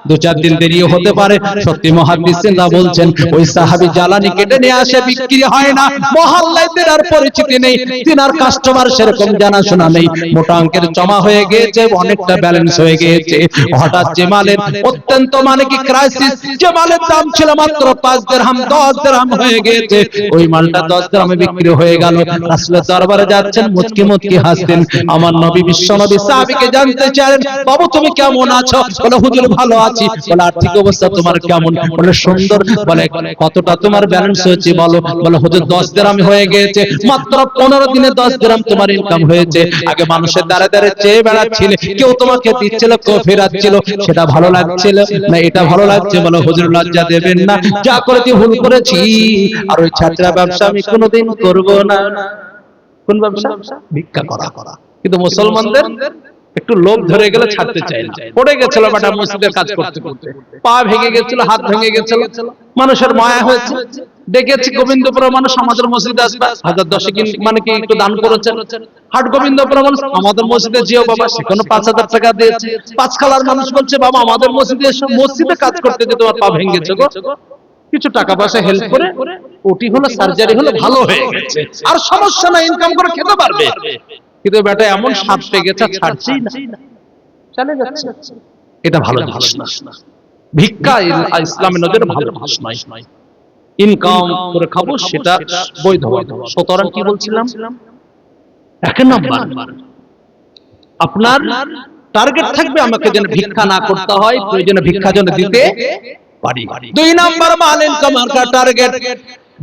2-4 দিন দেরিও হতে পারে। সত্যি মুহাদ্দিসিনরা বলছেন, ওই সাহাবী জ্বালানি কেটে নিয়ে আসে, বিক্রি হয় না, মহল্লায় তেনার পরিচিতি নেই, তেনার কাস্টমার সেরকম জানাশোনা নেই, মোটা অঙ্কের জমা হয়ে গিয়েছে, অনেকটা ব্যালেন্স হয়ে গিয়েছে। হঠাৎ যে মালের অত্যন্ত মানে কি ক্রাইসিস, যে মালের দাম ছিল মাত্র 5 দিরহাম 10 দিরহাম হয়ে গিয়েছে, ওই মালটা 10 দিরহামে বিক্রি হয়ে গেল। রাসূলের দরবারে যাচ্ছেন, মুচকি মুচকি হাসতেন। আমার নবী বিশ্বনবী সাহাবীকে জানতে চাইলেন, বাবু তুমি কেমন আছো? বলে হুজুর ভালো আছি। বলে আর্থিক অবস্থা তোমার কেমন? বলে সুন্দর। বলে কতটা তোমার ব্যালেন্স হয়েছে বলো? বলে হুজুর 10 দিরহাম হয়ে গিয়েছে, মাত্র 15 দিনে 10 দিরহাম তোমার ইনকাম হয়েছে। আগে মানুষের দ্বারে দ্বারে চেয়ে বেড়াচ্ছিলে, কেউ তোমাকে দিচ্ছিল, কেউ ফেরাচ্ছিল, সেটা ভালো লাগছিল না এটা ভালো লাগছে? বলে হুজুর লজ্জা দেবেন না, যা করেছি ভুল করেছি, আর ওই ছাত্রা ব্যবসা আমি কোনোদিন করব না। কোন ব্যবসা? ভিক্ষা করা। কিন্তু মুসলমানদের একটু লোভ ধরে গেলে ছাড়তে চায় না। পড়ে গেছিল বেটা মসজিদের কাজ করতে করতে, পা ভেঙে গেছিল, হাত ভেঙে গেছিল, মানুষের মায়া হয়েছে, দেখেছি গোবিন্দপুরের মানুষ আমাদের মসজিদে আসবে, 1010 মানে কি একটু দান করেছেন। হাট গোবিন্দপুরের মানুষ আমাদের মসজিদে যেও বাবা, সেখানে 5000 টাকা দিয়েছে। পাঁচখালার মানুষ বলছে, বাবা আমাদের মসজিদে এসে মসজিদে কাজ করতে যে তোমার পা ভেঙেছে গো, কিছু টাকা পয়সা হেল্প করে ওটি হলো, সার্জারি হলো, ভালো হয়ে গেছে, আর সমস্যা না, ইনকাম করে খেতে পারবে। কিন্তু বেটা এমন সাপ পেয়ে গেছে, ছাড়ছেই না, চলে যাচ্ছে। এটা ভালো জিনিস না। ভিক্ষা ইসলামের নজরে ভালো জিনিস নয়। ইনকাম করে খাবো সেটা বৈধ। সুতরাং কি বলছিলাম, এক নাম্বার আপনার টার্গেট থাকবে আমাকে যেন ভিক্ষা না করতে হয়, প্রয়োজনে ভিক্ষা যেন দিতে পারি। 2 নাম্বার মাল ইনকাম আর টার্গেট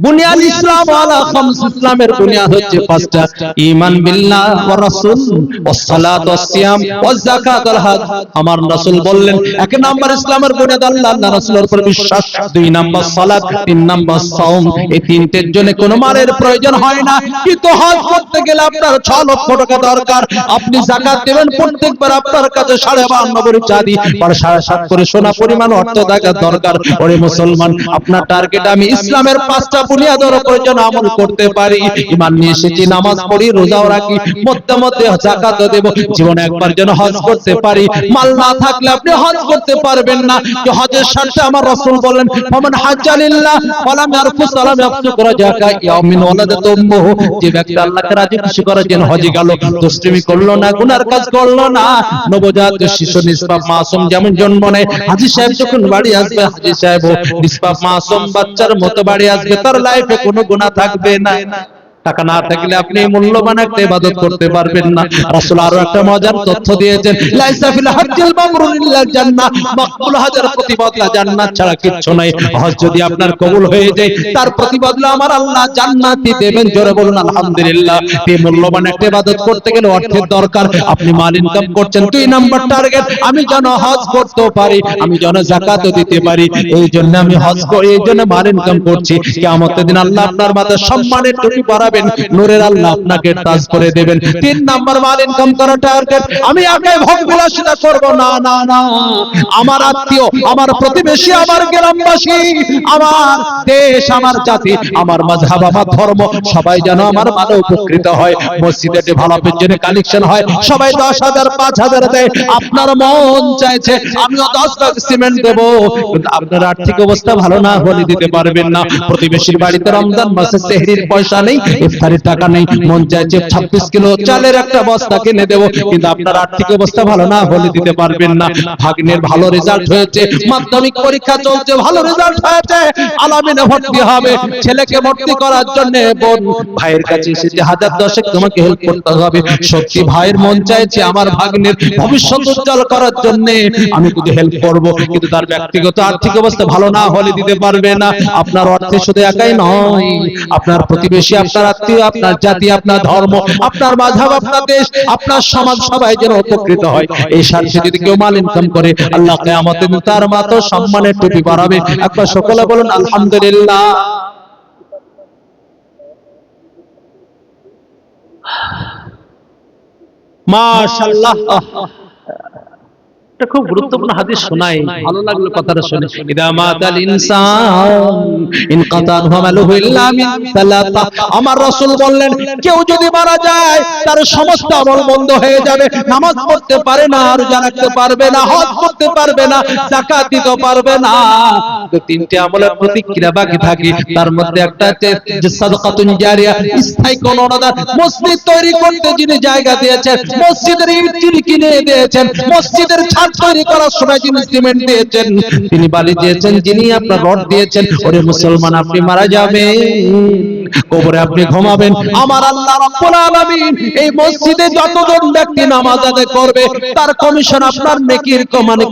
বুনিয়াদ ইসলাম আলা খামস, ইসলামের বুনিয়াদ হচ্ছে 5টা, ঈমান বিল্লাহ ওয়া রাসূল ওয়াস সালাত ওয়াস সিয়াম ওয়াজ যাকাত ওয়াল হজ। আমার রাসূল বললেন, 1 নাম্বার ইসলামের বুনিয়াদ আল্লাহ আল্লাহ রাসূলের উপর বিশ্বাস, 2 নাম্বার সালাত, 3 নাম্বার সাওম। এই তিনটের জন্য কোনো মালের প্রয়োজন হয় না। কিন্তু হজ করতে গেলে আপনার 6 লক্ষ টাকা দরকার। আপনি যাকাত দেবেন, প্রত্যেকবার আপনার কাছে 52.5 ভরি চাঁদি আর 7.5 করে সোনা পরিমাণ অর্থ থাকা দরকার। ওরে মুসলমান, আপনার টার্গেট আমি ইসলামের 5টা বুনিয়াদের উপর যেন আমল করতে পারি। ঈমান নিয়ে এসেছি, নামাজ পড়ি, রোজাও রাখি, মধ্যে মধ্যে যাকাতও দেব, জীবনে একবার যেন হজ করতে পারি। মাল না থাকলে আপনি হজ করতে পারবেন না। যে হজের শর্তে আমার রাসূল বলেন, ফামান হাজ্জা লিল্লাহ ফালাম ইয়ারফুস ওয়ালাম ইয়াফসুক রাজাকা ইয়াউমিন ওয়ালাদাত উম্মুহু। যে ব্যক্তি আল্লাহকে রাজি খুশি করার জন্য হজে গেল, দুষ্টুমি করলো না, গুনার কাজ করলো না, নবজাত শিশু নিষ্পাপ মাসুম যেমন জন্ম নেয়, হাজী সাহেব যখন বাড়ি আসবে, হাজী সাহেব নিষ্পাপ মাসুম বাচ্চার মতো বাড়ি আসবে, তার লাইফে কোনো গুনাহ থাকবে না। টাকা না থাকলে আপনি মূল্যবান একটা ইবাদত করতে পারবেন না। রাসূল আরো একটা মজার তথ্য দিয়েছেন, লাইসা ফিল হজ্জিল মাবরুর ইল্লাল জান্নাহ, মাকবুল হজের প্রতিবদলা জান্নাত ছাড়া কিছু নাই। হজ যদি আপনার কবুল হয়ে যায়, তার প্রতিবদলা আমার আল্লাহ জান্নাতই দেবেন। জোরে বলুন আলহামদুলিল্লাহ। এই মূল্যবান একটা ইবাদত করতে গেলে অর্থের দরকার। আপনি মাল ইনকাম করছেন, 2 নাম্বার টার্গেট আমি যেন হজ করতে পারি, আমি যেন যাকাতও দিতে পারি। এই জন্য আমি হজ করি, এই জন্য মাল ইনকাম করছি। কিয়ামতের দিন আল্লাহ আপনার মাথায় সম্মানের টুপি পরাবেন, নূরের আল্লাহ আপনাকে টাচ করে দেবেন। 3 নাম্বার মাল ইনকাম করা টার্গেট, আমি একাই ভোগ বিলাসিতা করব না, না না, আমার আত্মীয়, আমার প্রতিবেশী, আমার গ্রামবাসী, আমার দেশ, আমার জাতি, আমার মাযহাব, আমার ধর্ম, সবাই যেন আমার ভালো উপকৃত হয়। মসজিদে ডেভেলপের জন্য কালেকশন হয়, সবাই 10,000 5,000 দেয়। আপনার মন চাইছে আমিও 10 ভাগ সিমেন্ট দেব, কিন্তু আপনার আর্থিক অবস্থা ভালো না হলে দিতে পারবেন না। প্রতিবেশীর বাড়িতে রমজান মাসে সেহরির পয়সা নেই, ইফতারির টাকা নেই, মন চাইছে 26 কিলো চালের একটা বস্তা কিনে দেব, কিন্তু আপনার আর্থিক অবস্থা ভালো না হলে দিতে পারবেন না। ভাগ্নের ভালো রেজাল্ট হয়েছে, মাধ্যমিক পরীক্ষা চলছে, ভালো রেজাল্ট হয়েছে, আলামিনে ভর্তি হবে, ছেলেকে ভর্তি করার জন্য বোন ভাইয়ের কাছে এসেছে, 1010 তোমাকে হেল্প করতে হবে। সত্যি ভাইয়ের মন চাইছে আমার ভাগ্নের ভবিষ্যৎ উজ্জ্বল করার জন্য আমি যদি হেল্প করব, কিন্তু তার ব্যক্তিগত আর্থিক অবস্থা ভালো না হলে দিতে পারবে না। আপনার অর্থে শুধু একাই নয়, আপনার প্রতিবেশী, আপনার আত্মীয়, আপনার জাতি, আপনার ধর্ম, আপনার মাযহাব, আপনার দেশ, আপনার সমাজ সবাই যেন উপকৃত হয়। এই স্বার্থে যদি কেউ মাল ইনকাম করে, আল্লাহ কিয়ামতে তার মাথা সম্মানের টুপি পরাবে। একবার সকলে বলুন আলহামদুলিল্লাহ। মাশাআল্লাহ। এটা খুব গুরুত্বপূর্ণ হাদিস শোনাই, ভালো লাগলো কথাটা শুনে। ইদা মাতাল ইনসান ইনকাতা আমালুহু ইল্লা মিন সালাসা। আমার রাসূল বললেন, কেউ যদি মারা যায় তার সমস্ত আমল বন্ধ হয়ে যাবে। নামাজ পড়তে পারে না, রোজা রাখতে পারবে না, হজ করতে পারবে না, যাকাত দিতে পারবে না। তো তিনটি আমলের প্রতিক্রিয়া বাকি থাকে। তার মধ্যে একটা হচ্ছে যে সাদাকাতুন জারিয়া, স্থায়ী কোন অনুদান। মসজিদ তৈরি করতে যিনি জায়গা দিয়েছেন, মসজিদের ইট যিনি কিনে দিয়েছেন, মসজিদের ছাদ তৈরি করার সময় যিনি সিমেন্ট দিয়েছেন, তিনি বালি দিয়েছেন, যিনি আপনার রড দিয়েছেন। ওরে মুসলমান, আপনি মারা যাবেন, কবরে আপনি ঘুমাবেন। আমার আল্লাহ রাব্বুল আলামিন এই মসজিদে যতজন ব্যক্তি নামাজ আদায় করবে তার কমিশন, আপনার নেকির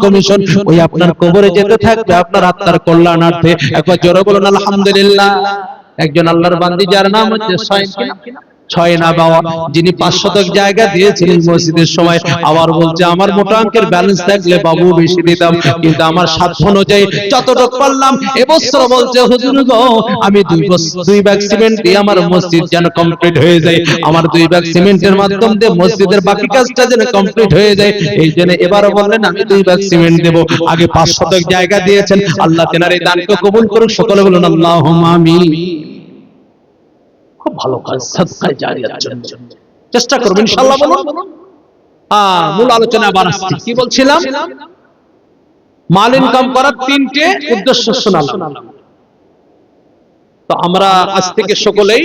কমিশন ওই আপনার কবরে যেতে থাকবে আপনার আত্মার কল্যাণার্থে। একবার জোরে বলুন আলহামদুলিল্লাহ। একজন আল্লাহর বান্দি যার নাম হচ্ছে ছয় না বাবা, যিনি 5 শতক জায়গা দিয়েছিলেন মসজিদের সময়, আবার বলছে আমার মোটা অঙ্কের ব্যালেন্স থাকলে বাবু বেশি দিতাম, কিন্তু আমার সাধ্য অনুযায়ী যতটুকু পারলাম। এবছর বলছে হুজুর গো, আমি 2 ব্যাগ সিমেন্ট দিয়ে আমার মসজিদ যেন কমপ্লিট হয়ে যায়, আমার 2 ব্যাগ সিমেন্টের মাধ্যম দিয়ে মসজিদের বাকি কাজটা যেন কমপ্লিট হয়ে যায়। এই জন্য এবারে বললেন আমি 2 ব্যাগ সিমেন্ট দেব। আগে 5 শতক জায়গা দিয়েছেন, আল্লাহ তেনার এই দানকে কবুল করুক। সকলে বলুন আল্লাহুম্মা আমিন। খুব ভালো কাজ, সাদকায়ে জারিয়ার জন্য চেষ্টা করব ইনশাআল্লাহ। বলুন। মূল আলোচনা আবার আসছি। কি বলছিলাম? মাল ইনকাম করার 3টে উদ্দেশ্য শোনালাম। তো আমরা আজ থেকে সকলেই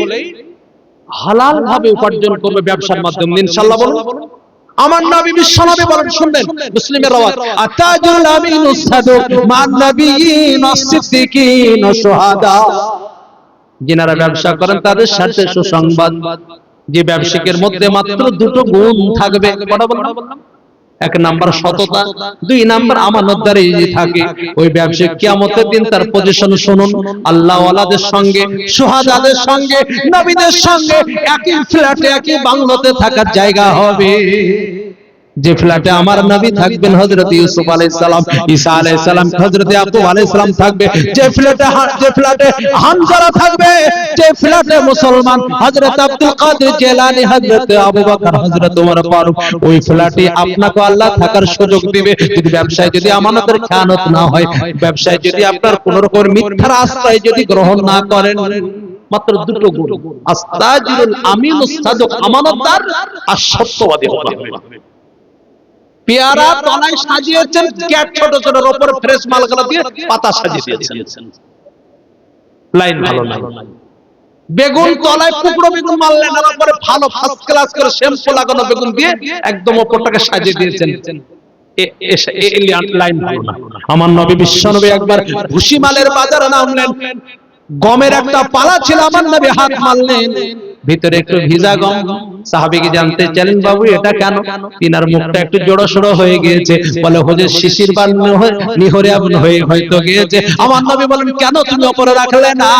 হালাল ভাবে উপার্জন করব ব্যবসার মাধ্যমে ইনশাআল্লাহ। বলুন। আমার নবী বিশ্বনবী বলেন, শুনবেন, মুসলিমের রাওয়াত, আতাজুল আমিনুস সাদুক মান নাবিয়িন ওয়াস-সিদ্দিকিন ওয়াস-শুহাদা। যিনারা ব্যবসা করেন তাদের সাথে সুসংবাদ, যে ব্যবসায়ীর মধ্যে মাত্র 2টো গুণ থাকবে। কটা বললাম? 1 নাম্বার সততা, 2 নাম্বার আমানতদারি থাকে। ওই ব্যবসায়ী কিয়ামতের দিন তার পজিশন শুনুন, আল্লাহ ওয়ালাদের সঙ্গে, শুহাদাদের সঙ্গে, নবীদের সঙ্গে একই ফ্ল্যাটে একই বাংলোতে থাকার জায়গা হবে। যে ফ্ল্যাটে আমার নবী থাকবেন হযরত ইউসুফ আলাইহিস সালাম, ঈসা আলাইহিস সালাম, হযরত ইয়াকুব আলাইহিস সালাম থাকবে, যে ফ্ল্যাটে হামজারা থাকবে, যে ফ্ল্যাটে মুসলমান হযরত আব্দুল কাদের জিলানী, হযরত আবু বকর, হযরত ওমর ফারুক, ওই ফ্ল্যাটে আপনাকে আল্লাহ থাকার সুযোগ দিবে। যদি ব্যবসায় যদি আমানতের খেয়ানত না হয়, ব্যবসায় যদি আপনার কোনো রকম মিথ্যার আশ্রয় যদি গ্রহণ না করেন, মাত্র 2টো গুণ, আস্তাজিরুল আমিনুস সাদুক, আমানতদার আর সত্যবাদী হতে হবে। পেয়ারা তলায় সাজিয়েছেন, ক্যাট ছোট ছোট উপর ফ্রেশ মালগুলো দিয়ে পাতা সাজিয়ে দিয়েছেন, লাইন ভালো নাই। বেগুন তলায় টুকরো বেগুন মারলেন, আর উপরে ভালো ফার্স্ট ক্লাস করে শ্যাম্পু লাগানো বেগুন দিয়ে একদম উপরটাকে সাজিয়ে দিয়েছেন, লাইন ভালো না। আমার নবী বিশ্বনবী একবার ভুসি মালের বাজারে নামলেন, গমের একটা পালা ছিল, আমার নবী হাত মারলেন, ভিতরে একটু ভিজা গম। সাহাবীকে জানতে চাইলেন, বাবু এটা কেন? তিনার মুখটা একটু জড়সড় হয়ে গিয়েছে, বলে হুজুর শিশির বান নিহরে হয়ে হয়তো গিয়েছে। আমার নবী বলেন, কেন তুমি উপরে রাখলে না?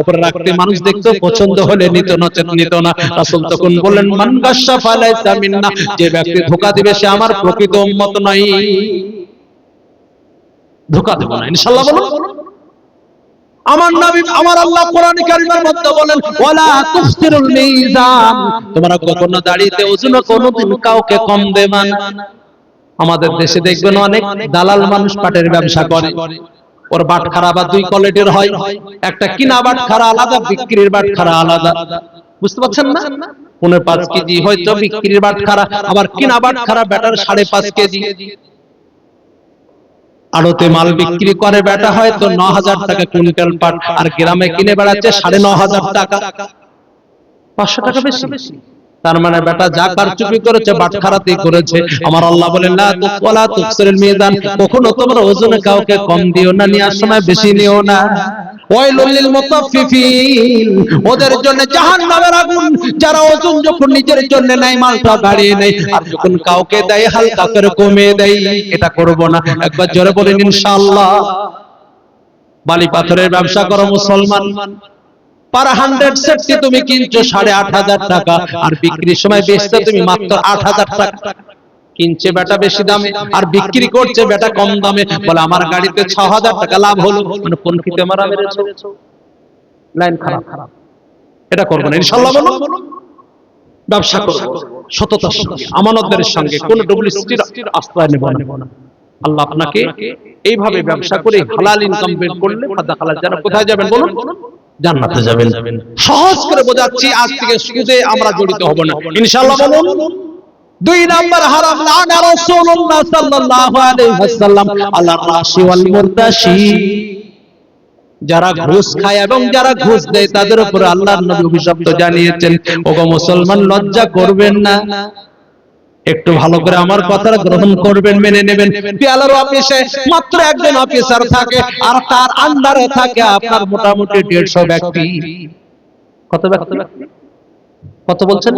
উপরে রাখতে মানুষ দেখতো, পছন্দ হলে নিত, নচেত নিত না। রাসূল তখন বললেন, মান গাশশা ফালাইসা মিন্না, যে ব্যক্তি ধোঁকা দিবে সে আমার প্রকৃত উম্মত নয়, ধোঁকা দেব না ইনশাআল্লাহ। বলুন। আমার নবী, আমার আল্লাহ কোরআন কারীমের মধ্যে বলেন, ওয়ালা তুফসিরুল মিজান, তোমরা কখনো দাড়িতে ওজন কোনোদিন কাউকে কম দেবে না। আমাদের দেশে দেখবেন অনেক দালাল মানুষ পাটের ব্যবসা করে, ওর বাটখারা বা 2 কোয়ালিটির হয়, একটা কিনা বাটখারা আলাদা, বিক্রির বাটখারা আলাদা। বুঝতে পারছেন না? 5.5 কেজি হয়তো বিক্রির বাটখারা, আবার কিনা বাটখারা ব্যাটার 5.5 কেজি। আড়তে মাল বিক্রি করে বেটা হয়তো 9000 টাকা কুইন্টাল পাট, আর গ্রামে কিনে বেড়াচ্ছে 9500 টাকা, 500 টাকা বেশি। তার মানে বেটা যা কারচুপি করেছে বাটখারাতেই করেছে। আমার আল্লাহ বলেন, লা তুওয়ালা তুকসিরুল মিজান, কখনো তোমরা ওজনে কাউকে কম দিও না, নেওয়ার সময় বেশি নিও না। ওয়াইলুল লিল মুতাফফিফিন, ওদের জন্য জাহান্নামের আগুন, যারা ওজন যখন নিজের জন্য নেয় মালটা বাড়িয়ে নেয়, আর যখন কাউকে দেয় হালকা করে কমিয়ে দেয়। এটা করব না। একবার জোরে বলেন ইনশাআল্লাহ। বালি পাথরের ব্যবসা করো মুসলমান, পার 100 সেটটি তুমি কিনছো 8,500 টাকা, আর বিক্রির সময় বেচতে তুমি মাত্র 8,000 টাকা। কিনছে বেটা বেশি দামে আর বিক্রি করছে বেটা কম দামে, বলে আমার গাড়িতে 6,000 টাকা লাভ হলো। মানে কোন ফিতে মারা মেরেছো? লাইন খারাপ। এটা করবো না ইনশাআল্লাহ। বলুন ব্যবসা করবো সততার সঙ্গে, আমানতদারের সঙ্গে, কোন ডুপ্লিসিটির আশ্রয় নেব না। আল্লাহ আপনাকে এইভাবে ব্যবসা করে হালাল ইনকাম বের করলে ফাদাখালাল জান্নাত। কোথায় যাবেন বলুন? জান্নাতে যাবেন। সহজ করে বোঝাচ্ছি, আজ থেকে সুদে আমরা জড়িত হব না ইনশাআল্লাহ। বলুন 2 নাম্বার হারাম, লানা রাসূলুল্লাহ সাল্লাল্লাহু আলাইহি ওয়াসাল্লাম আল্লাহর রাশি ওয়াল মুরতাশি। যারা ঘুষ খায় এবং যারা ঘুষ দেয় তাদের উপর আল্লাহর নবী অভিশাপ জানিয়েছেন। ওগো মুসলমান, লজ্জা করবেন না। একটু ভালো করে আমার কথাটা গ্রহণ করবেন, মেনে নেবেন। পেয়ালার অফিসে মাত্র একজন অফিসার থাকে আর তার আন্ডারে থাকে আপনার মোটামুটি 150 ব্যক্তি। কত ব্যক্তি? কত বলছেন?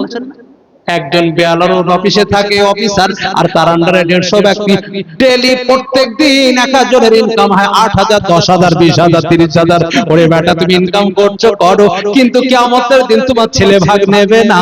একজন বেয়ালার অফিসে থাকে অফিসার আর তার আন্ডারে 150 ব্যক্তি। ডেইলি প্রত্যেক দিন এক একজনের ইনকাম হয় 8,000, 10,000, 20,000, 30,000। ওরে বেটা, তুমি ইনকাম করছো করো, কিন্তু কিয়ামতের দিন তোমার ছেলে ভাগ নেবে না,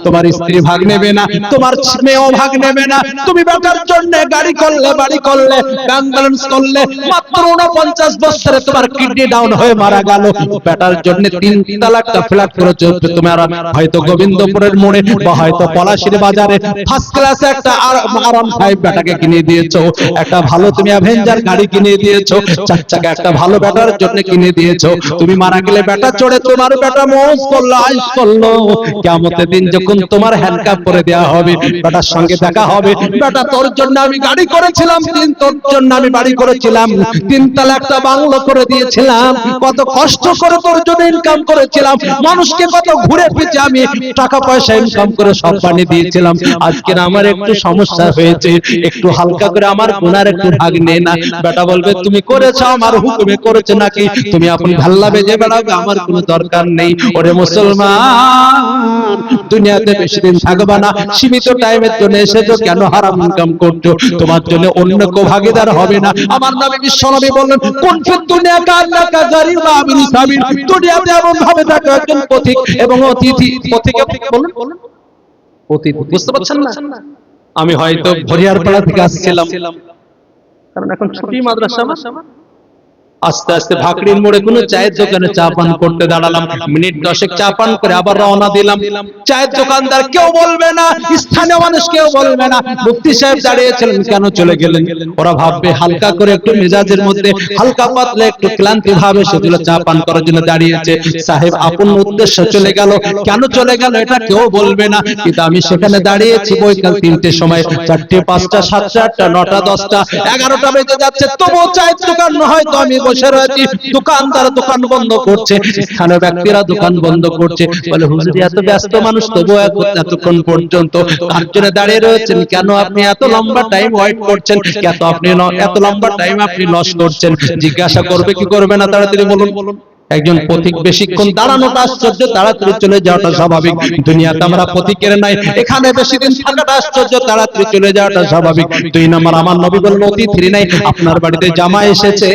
তোমার স্ত্রী ভাগ নেবে না, তোমার মেয়েও ভাগ নেবে না। তুমি বেটার জন্য গাড়ি করলে, বাড়ি করলে, ব্যাংক ব্যালেন্স করলে, মাত্র 49 বছরে তোমার কিডনি ডাউন হয়ে মারা গেল। বেটার জন্য 3 তালাকটা ফ্ল্যাট করেছো তোমার, হয়তো গোবিন্দপুরের মোড়ে বা হয়তো পলাশীর বাজারে ফার্স্ট ক্লাস একটা R15 বেটাকে কিনে দিয়েছো, একটা ভালো তুমি অ্যাভেঞ্জার গাড়ি কিনে দিয়েছো, 4 চাকা একটা ভালো বেটার জন্য কিনে দিয়েছো। তুমি মারা গেলে বেটা চড়ে তোমার বেটা মৌজ করলো, আইশ করলো। কিয়ামতের দিন যখন তোমার হ্যান্ডকাপ করে দেওয়া হবে, বেটার সঙ্গে দেখা হবে, বেটা তোর জন্য আমি গাড়ি করেছিলাম, তোর জন্য আমি বাড়ি করেছিলাম, 3 তালা একটা বাংলো করে দিয়েছিলাম, কত কষ্ট করে তোর জন্য ইনকাম করেছিলাম, মানুষকে কত ঘুরে ফিরে আমি টাকা পয়সা ইনকাম করে সব বানিয়ে দিয়েছিলাম। আজকে আমার একটু সমস্যা হয়েছে, একটু হালকা করে আমার গুনার একটু ভাগ নে না। বেটা বলবে তুমি করেছো, আমার হুকুমে করেছো নাকি? তুমি আপনি ভাল্লা বেজে বেড়াবে, আমার কোনো দরকার নেই। ওরে মুসলমান, দুনিয়াতে বেশি দিন থাকবা না, সীমিত টাইমের জন্য এসেছো, কেন হারাম ইনকাম করছো? তোমার জন্য অন্য কেউ ভাগীদার হবে না। আমার নবী বিশ্বনবী বললেন, কোন ফিদ দুনিয়া কান্নাকা গরিবা বিন সাবিল। দুনিয়াতে এমন ভাবে থাকো একজন পথিক এবং অতিথি। পথিক বলুন, অতিথি বুঝতে পারছেন না? আমি হয়তো ভরিয়ারপাড়া থেকে আসছিলাম, কারণ এখন ছুটি মাদ্রাসা। আস্তে আস্তে ভাকড়ির মোড়ে কোনো চায়ের দোকানে চা পান করতে দাঁড়ালাম। মিনিট 10 চা পান করে আবার রওনা দিলাম। চায়ের দোকানদার কেউ বলবে না, স্থানীয় মানুষ কেউ বলবে না মুফতি সাহেব দাঁড়িয়েছিলেন, কেন চলে গেলেন? ওরা ভাববে হালকা করে একটু মেজাজের মধ্যে হালকা পাতলা একটু ক্লান্তি ভাবে সেগুলো চা পান করার জন্য দাঁড়িয়েছে। সাহেব আপন উদ্দেশ্য চলে গেল, কেন চলে গেল এটা কেউ বলবে না, কিন্তু আমি সেখানে দাঁড়িয়েছি বৈকাল 3টের সময়, 4টে, 5টা, 7টা, 8টা, 9টা, 10টা, 11টা বেজে যাচ্ছে, তবুও চায়ের দোকান হয়তো আমি বসে রয়েছি, দোকানদার দোকান বন্ধ করছে, স্থানীয় ব্যক্তিরা দোকান বন্ধ করছে। বলে হুজুর এত ব্যস্ত মানুষ তবুও এতক্ষণ পর্যন্ত কার জন্য দাঁড়িয়ে রয়েছেন? কেন আপনি এত লম্বা টাইম ওয়েট করছেন? কেন আপনি এত লম্বা টাইম আপনি লস করছেন? জিজ্ঞাসা করবে কি করবে না? তাড়াতাড়ি বলুন। একজন পথিক বেশিক্ষণ দাঁড়ানোটা আশ্চর্য, তাড়াতাড়ি চলে যাওয়াটা স্বাভাবিক। দুনিয়াতে আমরা পথিকের নাই, এখানে বেশি দিন থাকাটা আশ্চর্য, তাড়াতাড়ি চলে যাওয়াটা স্বাভাবিক। 2 নাম্বার, আমার নবী বললেন, অতিথি নাই, আপনার বাড়িতে জামাই এসেছে,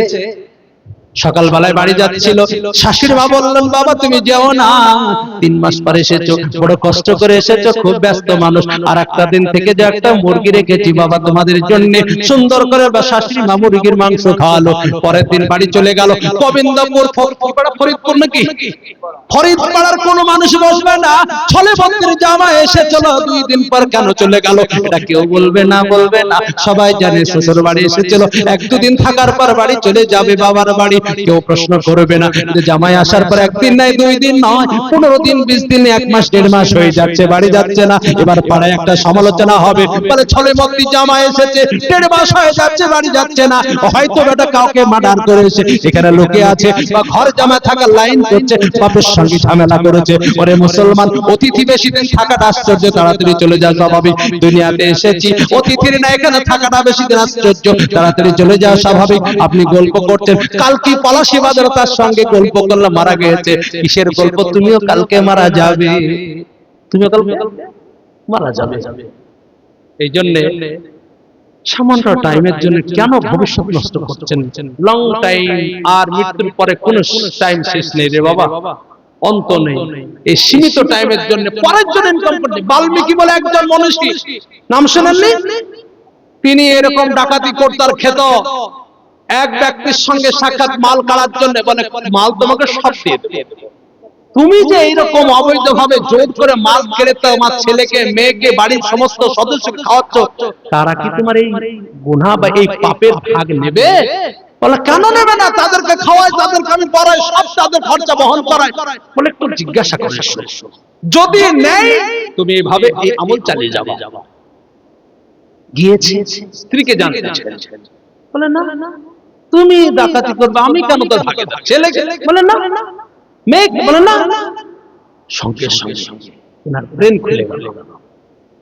সকালবেলায় বাড়ি যাচ্ছিল, শাশুড়ি মা বললেন, বাবা তুমি যেও না, 3 মাস পরে এসেছো, বড় কষ্ট করে এসেছো, খুব ব্যস্ত মানুষ, আর একটা দিন থেকে যে একটা মুরগি রেখেছি বাবা তোমাদের জন্য, সুন্দর করে শাশুড়ি মা মুরগির মাংস খাওয়ালো। পরের দিন বাড়ি চলে গেল। গোবিন্দপুর ফরিদপুর নাকি ফরিদপাড়ার কোন মানুষ বসবে না, ছলে বন্দির জামাই এসেছিল, 2 দিন পর কেন চলে গেল? এটা কেউ বলবে না, বলবে না। সবাই জানে শ্বশুর বাড়ি এসেছিল, 1-2 দিন থাকার পর বাড়ি চলে যাবে বাবার বাড়ি, কেউ প্রশ্ন করবে না। জামাই আসার পর 1 দিন নাই, 2 দিন নয়, 15 দিন, 20 দিন, 1 মাস, 1.5 মাস হয়ে যাচ্ছে, বাড়ি যাচ্ছে না। এবার পাড়ায় একটা সমালোচনা হবে, বলে ছলে বন্দির জামাই এসেছে, 1.5 মাস হয়ে যাচ্ছে, বাড়ি যাচ্ছে না, হয়তো বেটা কাউকে মার্ডার করেছে, এখানে লোকে আছে, বা ঘর জামাই থাকার লাইন করছে, বাপের সঙ্গে ঝামেলা করেছে। ওরে মুসলমান, অতিথি বেশি দিন থাকাটা আশ্চর্য, তাড়াতাড়ি চলে যাওয়া স্বাভাবিক। দুনিয়াতে এসেছি, অতিথির না এখানে থাকাটা বেশি দিন আশ্চর্য, তাড়াতাড়ি চলে যাওয়া স্বাভাবিক। আপনি গল্প করছেন, কাল কি পলাশী বাজারে তার সঙ্গে গল্প করলে মারা গিয়েছে, কিসের গল্প? তুমিও কালকে মারা যাবে, তুমিও কালকে মারা যাবে। এই জন্য সামান্য টাইমের জন্য কেন ভবিষ্যৎ নষ্ট করছেন? লং টাইম, আর মৃত্যুর পরে কোন টাইম শেষ নেই রে বাবা। অন্ত নেই। এই সীমিত টাইমের জন্য পরের জন্য ইনকাম করতে। বাল্মীকি বলে একজন মনীষী, নাম শুনেননি? তিনি এরকম ডাকাতি করত আর খেত। এক ব্যক্তির সঙ্গে সাক্ষাৎ মাল কাড়ার জন্য, বলে মাল তোমাকে সব দিয়ে দেব, তুমি যে এইরকম অবৈধভাবে জোর করে মাল কেড়ে তোমার ছেলেকে, মেয়েকে, বাড়ির সমস্ত সদস্যকে খাওয়াচ্ছ, তারা কি তোমার এই গুনাহ বা এই পাপের ভাগ নেবে? বলে কেন নেবে না? তাদেরকে খাওয়াই, তাদেরকে আমি পড়াই, সব তাদের খরচা বহন করাই। বলে একটু জিজ্ঞাসা করে যদি নেই, তুমি এইভাবে এই আমল চালিয়ে যাবা। গিয়েছে, স্ত্রীকে জানতে চাইছে, বলে না, তুমি ডাকাতি করবে, আমি কেন তোর ভাগে দেব? ছেলে বলে না, মেয়ে বলে না। সঙ্গে সঙ্গে ওনার ব্রেন খুলে গেল।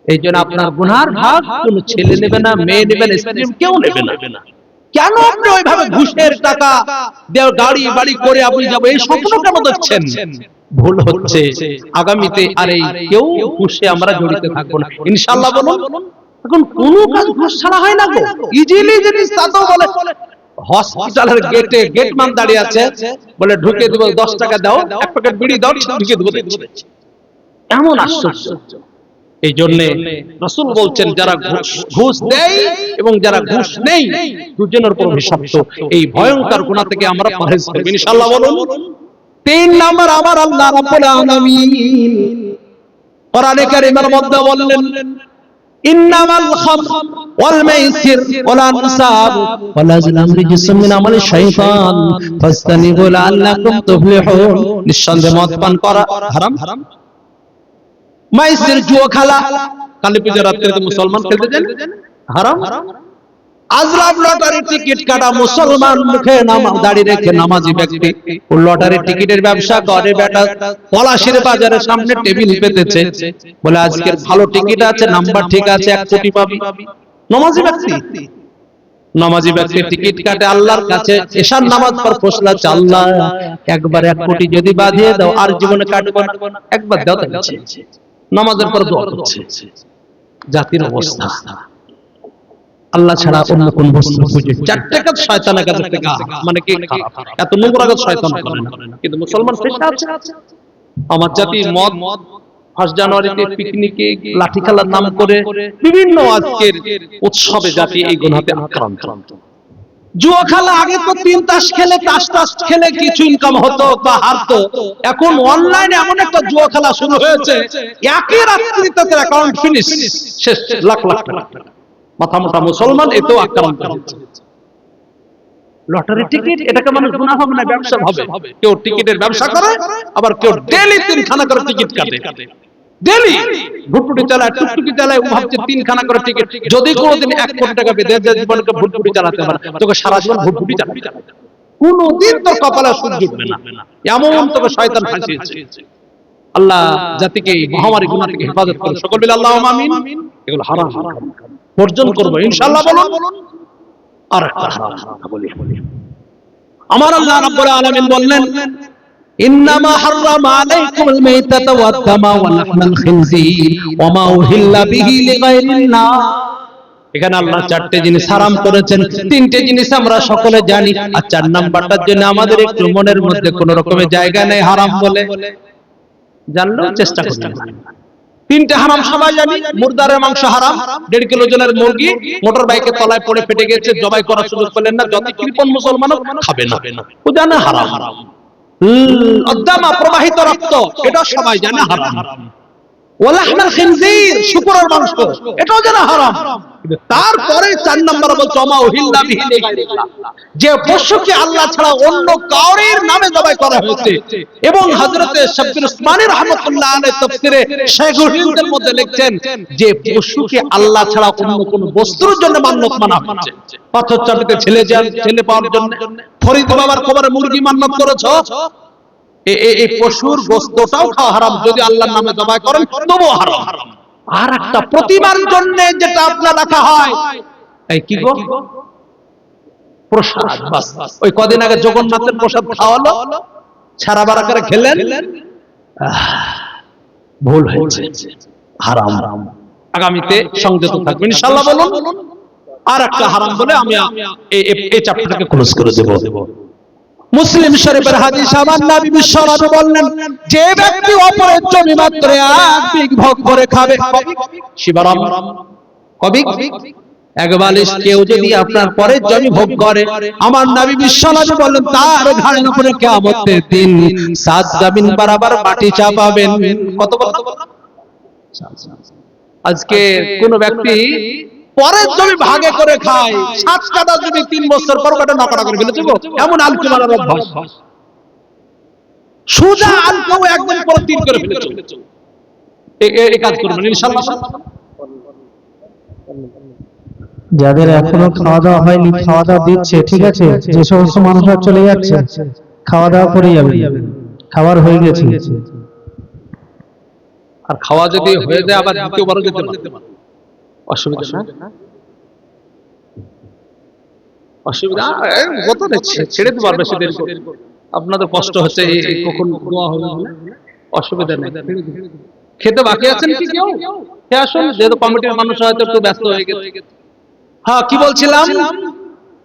এই জন্য আপনার গুনার ভাগ কোন ছেলে নেবে না, মেয়ে নেবে না, স্ত্রী কেউ নেবে না। কেন আপনি ওইভাবে ঘুষের টাকা গাড়ি বাড়ি করে আপনি যাবো, এই স্বপ্ন কেন দেখছেন? ভুল হচ্ছে। আগামীতে আর এই কেউ ঘুষে আমরা জড়িত থাকবো না, ইনশাআল্লাহ। বলুন, এখন কোন কাজ ঘুষ ছাড়া হয় না গো। ইজিলি জিনিস তাতেও বলে হসপিটালের গেটে গেটম্যান দাঁড়িয়ে আছে, বলে ঢুকে দেব, 10 টাকা দাও, এক প্যাকেট বিড়ি দাও, ঢুকে দেবো। এমন আশ্চর্য। এই জন্য রাসূল বলছেন, যারা ঘুষ দেয় এবং যারা ঘুষ নেই, দুজনের উপর অভিশপ্ত। এই ভয়ঙ্কর গুনাহ থেকে আমরা পরহেজ করব ইনশাআল্লাহ। বলুন, 3 নাম্বার আমার আল্লাহ রাব্বুল আলামিন কোরআনে কারীমের মধ্যে বললেন, ইন্নামাল খামর ওয়াল মাইসির ওয়াল আনসাব ওয়াল আজলাম রিজসুম মিন আমালি শাইতান ফাসতানিবু লাআল্লাকুম তুফলিহুন। নিঃসন্দেহে মদ পান করা হারাম, মাইসির জুয়া খেলা, কালী পূজা রাত্রিতে মুসলমান খেলতে যান, হারাম। আজলাম লটারি টিকিট কাটা, মুসলমান মুখে নামাজ দাড়ি রেখে নামাজি ব্যক্তি ও লটারি টিকিটের ব্যবসা করে। বেটা পলাশির বাজারের সামনে টেবিল পেতেছে, বলে আজকের ভালো টিকিট আছে, নাম্বার ঠিক আছে, 1 কোটি পাবি। নামাজি ব্যক্তি টিকিট কাটে, আল্লাহর কাছে এশার নামাজ পর ফসলা, আল্লাহ একবার 1 কোটি যদি বাঁধিয়ে দাও, আর জীবনে কাটবো না, একবার দাও। নামাজের পর দোয়া করছে। জাতির অবস্থা, আল্লাহ ছাড়া অন্য কোন বস্তু পূজা। 4টে কাজ শয়তানের কাছ থেকে, মানে কি খারাপ, এত নোংরা কাজ শয়তান করে না, কিন্তু মুসলমান পেশা আছে। আমার জাতি মদ 1 জানুয়ারিতে পিকনিকে লাঠি খেলার নাম করে বিভিন্ন আজকের উৎসবে জাতি এই গুনাহতে আক্রান্ত। জুয়া খেলা, আগে তো 3 তাস খেলে কিছু ইনকাম হতো বা হারতো, এখন অনলাইনে এমন একটা জুয়া খেলা শুরু হয়েছে, একই রাত্রিতে তাদের অ্যাকাউন্ট ফিনিশ, শেষ, লাখ লাখ টাকা। মাথা মোটা মুসলমান এতেও আক্রান্ত হচ্ছে। লটারি টিকিট, এটাকে মানুষ গুনাহ হবে না, ব্যবসা হবে। কেউ টিকিটের ব্যবসা করে, আবার কেউ ডেইলি 3 খানা করে টিকিট কাটে, ডেইলি ভুটভুটি চালায়, টুকটুকি চালায়, ও ভাবছে 3 খানা করে টিকিট। যদি কোনোদিন 1 কোটি টাকা বেঁধে দেয়, জীবনকে ভুটভুটি চালাতে পারে, তোকে সারা জীবন ভুটভুটি চালাতে হবে, কোনোদিন তোর কপালে সুখ জুটবে না, এমন তোকে শয়তান ফাঁসিয়েছে। আল্লাহ জাতিকে এই মহামারী গুনাহ থেকে হেফাজত করুন, সকল বলি আল্লাহুম্মা আমিন। এগুলো হারাম বর্জন করব ইনশাআল্লাহ। বলুন, আর একটা হারাম কথা বলি। আমার আল্লাহ রাব্বুল আলামিন বললেন, ইন্নামা হাররামা আলাইকুমুল মাইতাতা ওয়াদ দামা ওয়া লাহমাল খিনজির ওয়া মা উহিল্লা বিহি লিগাইরিল্লাহ। এখানে আল্লাহ 4টে জিনিস হারাম করেছেন। 3টে জিনিস আমরা সকলে জানি, আর 4 নাম্বারটার জন্য আমাদের একটু মনের মধ্যে কোন রকমের জায়গা নেই হারাম বলে, জানলেও চেষ্টা করবেন। 3টে হারাম সবাই জানি। মুরদারের মাংস হারাম, 1.5 কিলো ওজনের মুরগি মোটর বাইকের তলায় পড়ে ফেটে গেছে, জবাই করার সুযোগ পেলেন না, যত কৃপণ মুসলমানও খাবে না, ও জানে হারাম। আদামা, প্রবাহিত রক্ত, এটা সবাই জানে হারাম। ওয়া লাহমাল খিনজির, শুকরের মাংস, এটাও জানে হারাম। তারপরে 4 নম্বরে বলছে ওয়া মা উহিল্লা বিহি লিগাইরিল্লাহ, যে পশুকে আল্লাহ ছাড়া অন্য কাউরির নামে জবাই করা হয়েছে। এবং হযরতে শাব্বির উসমানী রাহমাতুল্লাহ আলাইহি তাফসীরে শাইখুল হিন্দের মধ্যে লিখছেন যে পশুকে আল্লাহ ছাড়া অন্য কোন বস্তুর জন্য মান্নত মানা হচ্ছে। পাথর চাবিতে ছেলে পাওয়ার জন্য, ফরিদ বাবার কবরে মুরগি মান্নত করেছো, এই পশুর গোশতটাও খাওয়া হারাম। যদি আল্লাহর নামে জবাই করেন তবুও হারাম। আর একটা প্রতিমার জন্য যেটা আপনার রাখা হয়, এই কি গো, প্রসাদ। বাস, ওই কদিন আগে জগন্নাথের প্রসাদ খাওয়ালো, ছাড়া বাড়া করে খেলেন, ভুল হয়েছে, হারাম। আগামীতে সংযত থাকবেন ইনশাআল্লাহ। বলুন, আর একটা হারাম বলে আমি এই চ্যাপ্টারটাকে ক্লোজ করে দেব। মুসলিম শরীফের হাদিস, আমার নবী বিশ্বনবী বললেন, যে ব্যক্তি অপরের জমি মাত্র এক বিঘ ভোগ করে খাবে, শিবরাম কবিক এক বালিশ, কেউ যদি আপনার পরের জমি ভোগ করে, আমার নবী বিশ্বনবী বললেন, তার ঘাড়ের উপরে কিয়ামতের দিন 7 জমিন বরাবর মাটি চাপাবেন। কত বললাম? আজকে কোন ব্যক্তি পরের জমি ভাগে করে খায়, 7 কাঠা জমি 3 বছর পর কাটা 9 কাঠা করে ফেলেছে গো, এমন আলকি মারার অভ্যাস। সুজা আলকেও একদম পরে 3 করে ফেলেছে। এই কাজ করবেন ইনশাআল্লাহ। যাদের এখনো খাওয়া দাওয়া হয়নি, খাওয়া দাওয়া দিচ্ছে, ঠিক আছে, যে সমস্ত মানুষরা চলে যাচ্ছে খাওয়া দাওয়া করে যাবে, খাবার হয়ে গেছে। আর খাওয়া যদি হয়ে যায় আবার দ্বিতীয়বারও যেতে পারে, অসুবিধা না? অসুবিধা কত দেখছে, ছেড়ে দিতে পারবে সেদিন। আপনাদের কষ্ট হচ্ছে কখন দোয়া হবে, অসুবিধা নেই। খেতে বাকি আছেন কি কেউ? খেয়ে আসুন, যেহেতু কমিটির মানুষ হয়তো একটু ব্যস্ত হয়ে গেছে। হ্যাঁ, কি বলছিলাম?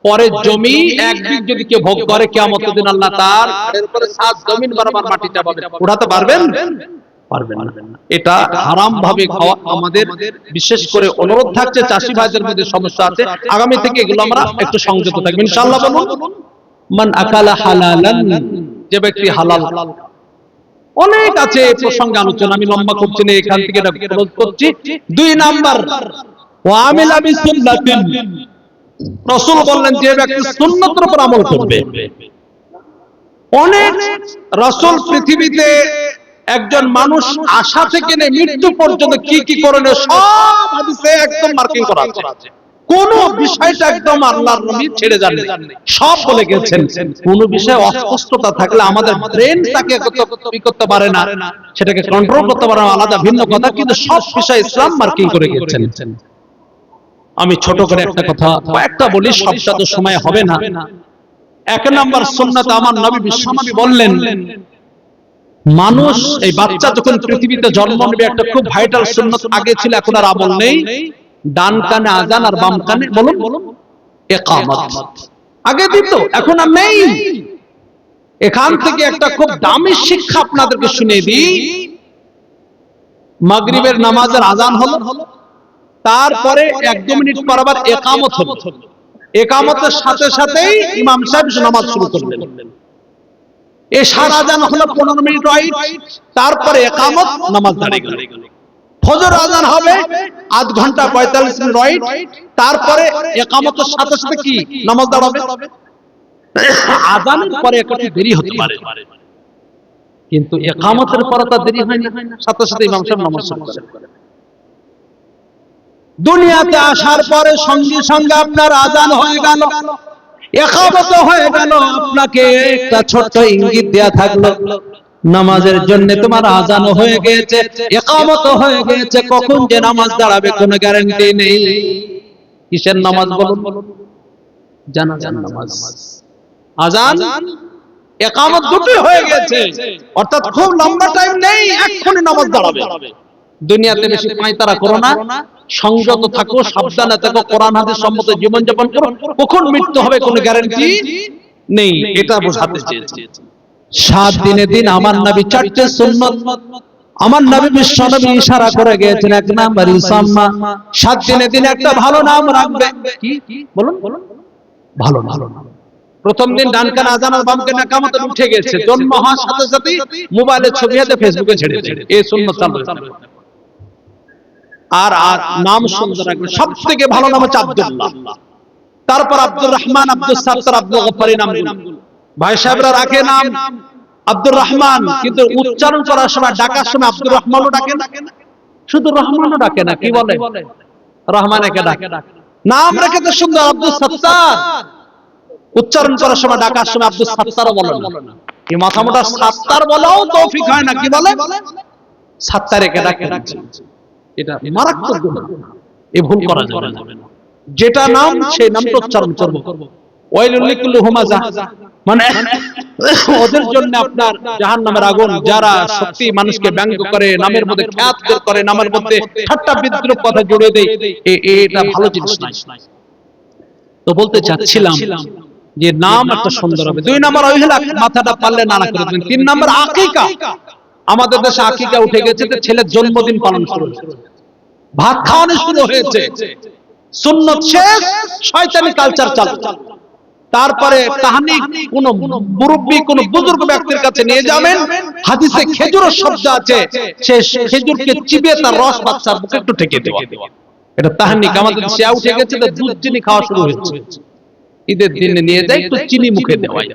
পরের জমি এক বিঘ যদি কেউ ভোগ করে, কিয়ামতের দিন আল্লাহ তার ঘাড়ের উপরে 7 জমিন বরাবর মাটি চাপাবে। উঠাতে পারবেন? পারবেন না। এটা হারাম ভাবে খাওয়া। আমাদের বিশেষ করে অনুরোধ থাকছে, চাষি ভাইদের মধ্যে সমস্যা আছে, আগামী থেকে এগুলো আমরা একটু সংযত থাকবো ইনশাআল্লাহ। বলুন, মান আকালা হালালান, যে ব্যক্তি হালাল। অনেক আছে এই প্রসঙ্গে আলোচনা, আমি লম্বা করছি না, এখান থেকে এটা ক্লোজ করছি। 2 নাম্বার, ওয়া আমিলা বিসুন্নাতিন, রাসূল বললেন, যে ব্যক্তি সুন্নতের উপর আমল করবে। অনেক রাসূল পৃথিবীতে একজন মানুষ আশা থেকে নিয়ে মৃত্যু পর্যন্ত কি কি করণীয় সব হাদিসে একদম মার্কিং করা আছে। কোন বিষয়টা একদম আল্লাহর নবী ছেড়ে যান, সব বলে গেছেন। কোন বিষয়ে অস্পষ্টতা থাকলে আমাদের ব্রেন তাকে করতে পারে না, সেটাকে কন্ট্রোল করতে পারে না, আলাদা ভিন্ন কথা, কিন্তু সব বিষয়ে ইসলাম মার্কিং করে গেছেন। আমি ছোট করে একটা কথা কয়েকটা বলি, সবটা তো সময় হবে না। 1 নাম্বার সুন্নাত, আমার নবী বিশ্বনবী বললেন, মানুষ এই বাচ্চা যখন পৃথিবীতে জন্ম নেবে, একটা খুব ভাইটাল সুন্নাত আগে ছিল, এখন আর আমল নেই। ডান কানে আযান আর বাম কানে বলুন ইকামত। আগে দিত, এখন আর নেই। এখান থেকে একটা খুব দামি শিক্ষা আপনাদেরকে শুনিয়ে দিই। মাগরিবের নামাজের আযান হলো, তারপরে 1-2 মিনিট পর আবার ইকামত হলো। ইকামতের সাথে সাথেই ইমাম সাহেব নামাজ শুরু করলেন। এশার আযান হলো 15 মিনিট ওয়াইট, তারপরে ইকামত, নামাজ দাঁড়িয়ে গেল। ফজর আযান হবে 1/2 ঘন্টা 45 মিনিট ওয়াইট, তারপরে ইকামতের সাথে সাথে কি নামাজ দাঁড়াবে। আযানের পরে একটু দেরি হতে পারে, কিন্তু ইকামতের পরে তো দেরি হয় না, সাথে সাথে ইমাম সাহেব নামাজ শুরু করেন। দুনিয়াতে আসার পরে সঙ্গে সঙ্গে আপনার আযান হয়ে গেল, ইকামত হয়ে গেল, আপনাকে একটা ছোট্ট ইঙ্গিত দেয়া থাকলো, নামাজের জন্য তোমার আযানও হয়ে গেছে, ইকামত হয়ে গেছে, কখন যে নামাজ দাঁড়াবে কোনো গ্যারান্টি নেই। কিসের নামাজ বলুন? জানাজার নামাজ। আযান ইকামত দুটোই হয়ে গেছে, অর্থাৎ খুব লম্বা টাইম নেই, এক্ষুনি নামাজ দাঁড়াবে। দুনিয়াতে বেশি পায়তারা করো না, সংযত থাকো, সাবধানে থাকো, কোরআন হাদিস সম্মত জীবন যাপন করো, কখন মৃত্যু হবে কোনো গ্যারান্টি নেই, এটা বোঝাতে চেয়েছি। 7 দিনে দিন আমার নবী 4টে সুন্নাত, আমার নবী বিশ্বনবী ইশারা করে গিয়েছেন। 1 নাম্বার ইসাম্মা, 7 দিনে দিন একটা ভালো নাম রাখবে। কি বলুন? ভালো নাম। প্রথম দিন ডান কানে আযান আর বাম কানে ইকামত উঠে গেছে, জন্ম হওয়ার সাথে সাথে মোবাইলে ছবি হাতে ফেসবুকে ছেড়ে দেয়, এই সুন্নাত চালু। আর নাম সুন্দর রাখবে, সবথেকে ভালো নাম হচ্ছে আব্দুল্লাহ, তারপর আব্দুর রহমান, আব্দুল সাত্তার, আব্দুল গফফার, নামগুলো ভাই সাহেবরা রাখে নাম আব্দুর রহমান, কিন্তু উচ্চারণ করার সময়, ডাকার সময় আব্দুর রহমানও ডাকে না, শুধু রহমানও ডাকে না, কি বলে রহমানকে ডাকে। নাম রেখে তো সুন্দর আব্দুল সাত্তার, উচ্চারণ করার সময়, ডাকার সময় আব্দুল সাত্তারও বলে না, এই মাথা মোটা সাত্তার বলাও তৌফিক হয় না, কি বলে সাত্তারকে ডাকে। এটা মারাত্মক গুনাহ, এই ভুল করা যাবে না। যেটা নাম সেই নামটা উচ্চারণ করব। ওয়াইলুল লিকুল্লি হুমাযা, মানে ওদের জন্য আপনার জাহান্নামের আগুন। যারা সত্যি মানুষকে ব্যঙ্গ করে, নামের মধ্যে খ্যাত করে, নামের মধ্যে ঠাট্টা বিদ্রূপ কথা জুড়ে দেয়, এটা ভালো জিনিস নয়। তো বলতে চাচ্ছিলাম, যে নাম একটা সুন্দর হবে। 2 নম্বর অহিলা, মাথাটা পারলে নানা করে দেবেন। 3 নম্বর আকিকা, আমাদের দেশে আকিকা উঠে গেছে, তো ছেলের জন্মদিন পালন শুরু হয়েছে, ভাত খাওয়ানো শুরু হয়েছে, সুন্নত শেষ, শয়তানি কালচার চালু। তারপরে কাহিনী কোন মুরব্বী কোন বুজুর্গ ব্যক্তির কাছে নিয়ে যাবেন, হাদিসে খেজুরের শব্দ আছে, সে খেজুরকে চিবিয়ে তার রস বাচ্চার মুখে একটু ঠেকে দেওয়া, এটা তাহানিক। আমাদের দেশে উঠে গেছে, তো দুধ চিনি খাওয়া শুরু হয়েছে, ঈদের দিনে নিয়ে যায় একটু চিনি মুখে দেওয়াই,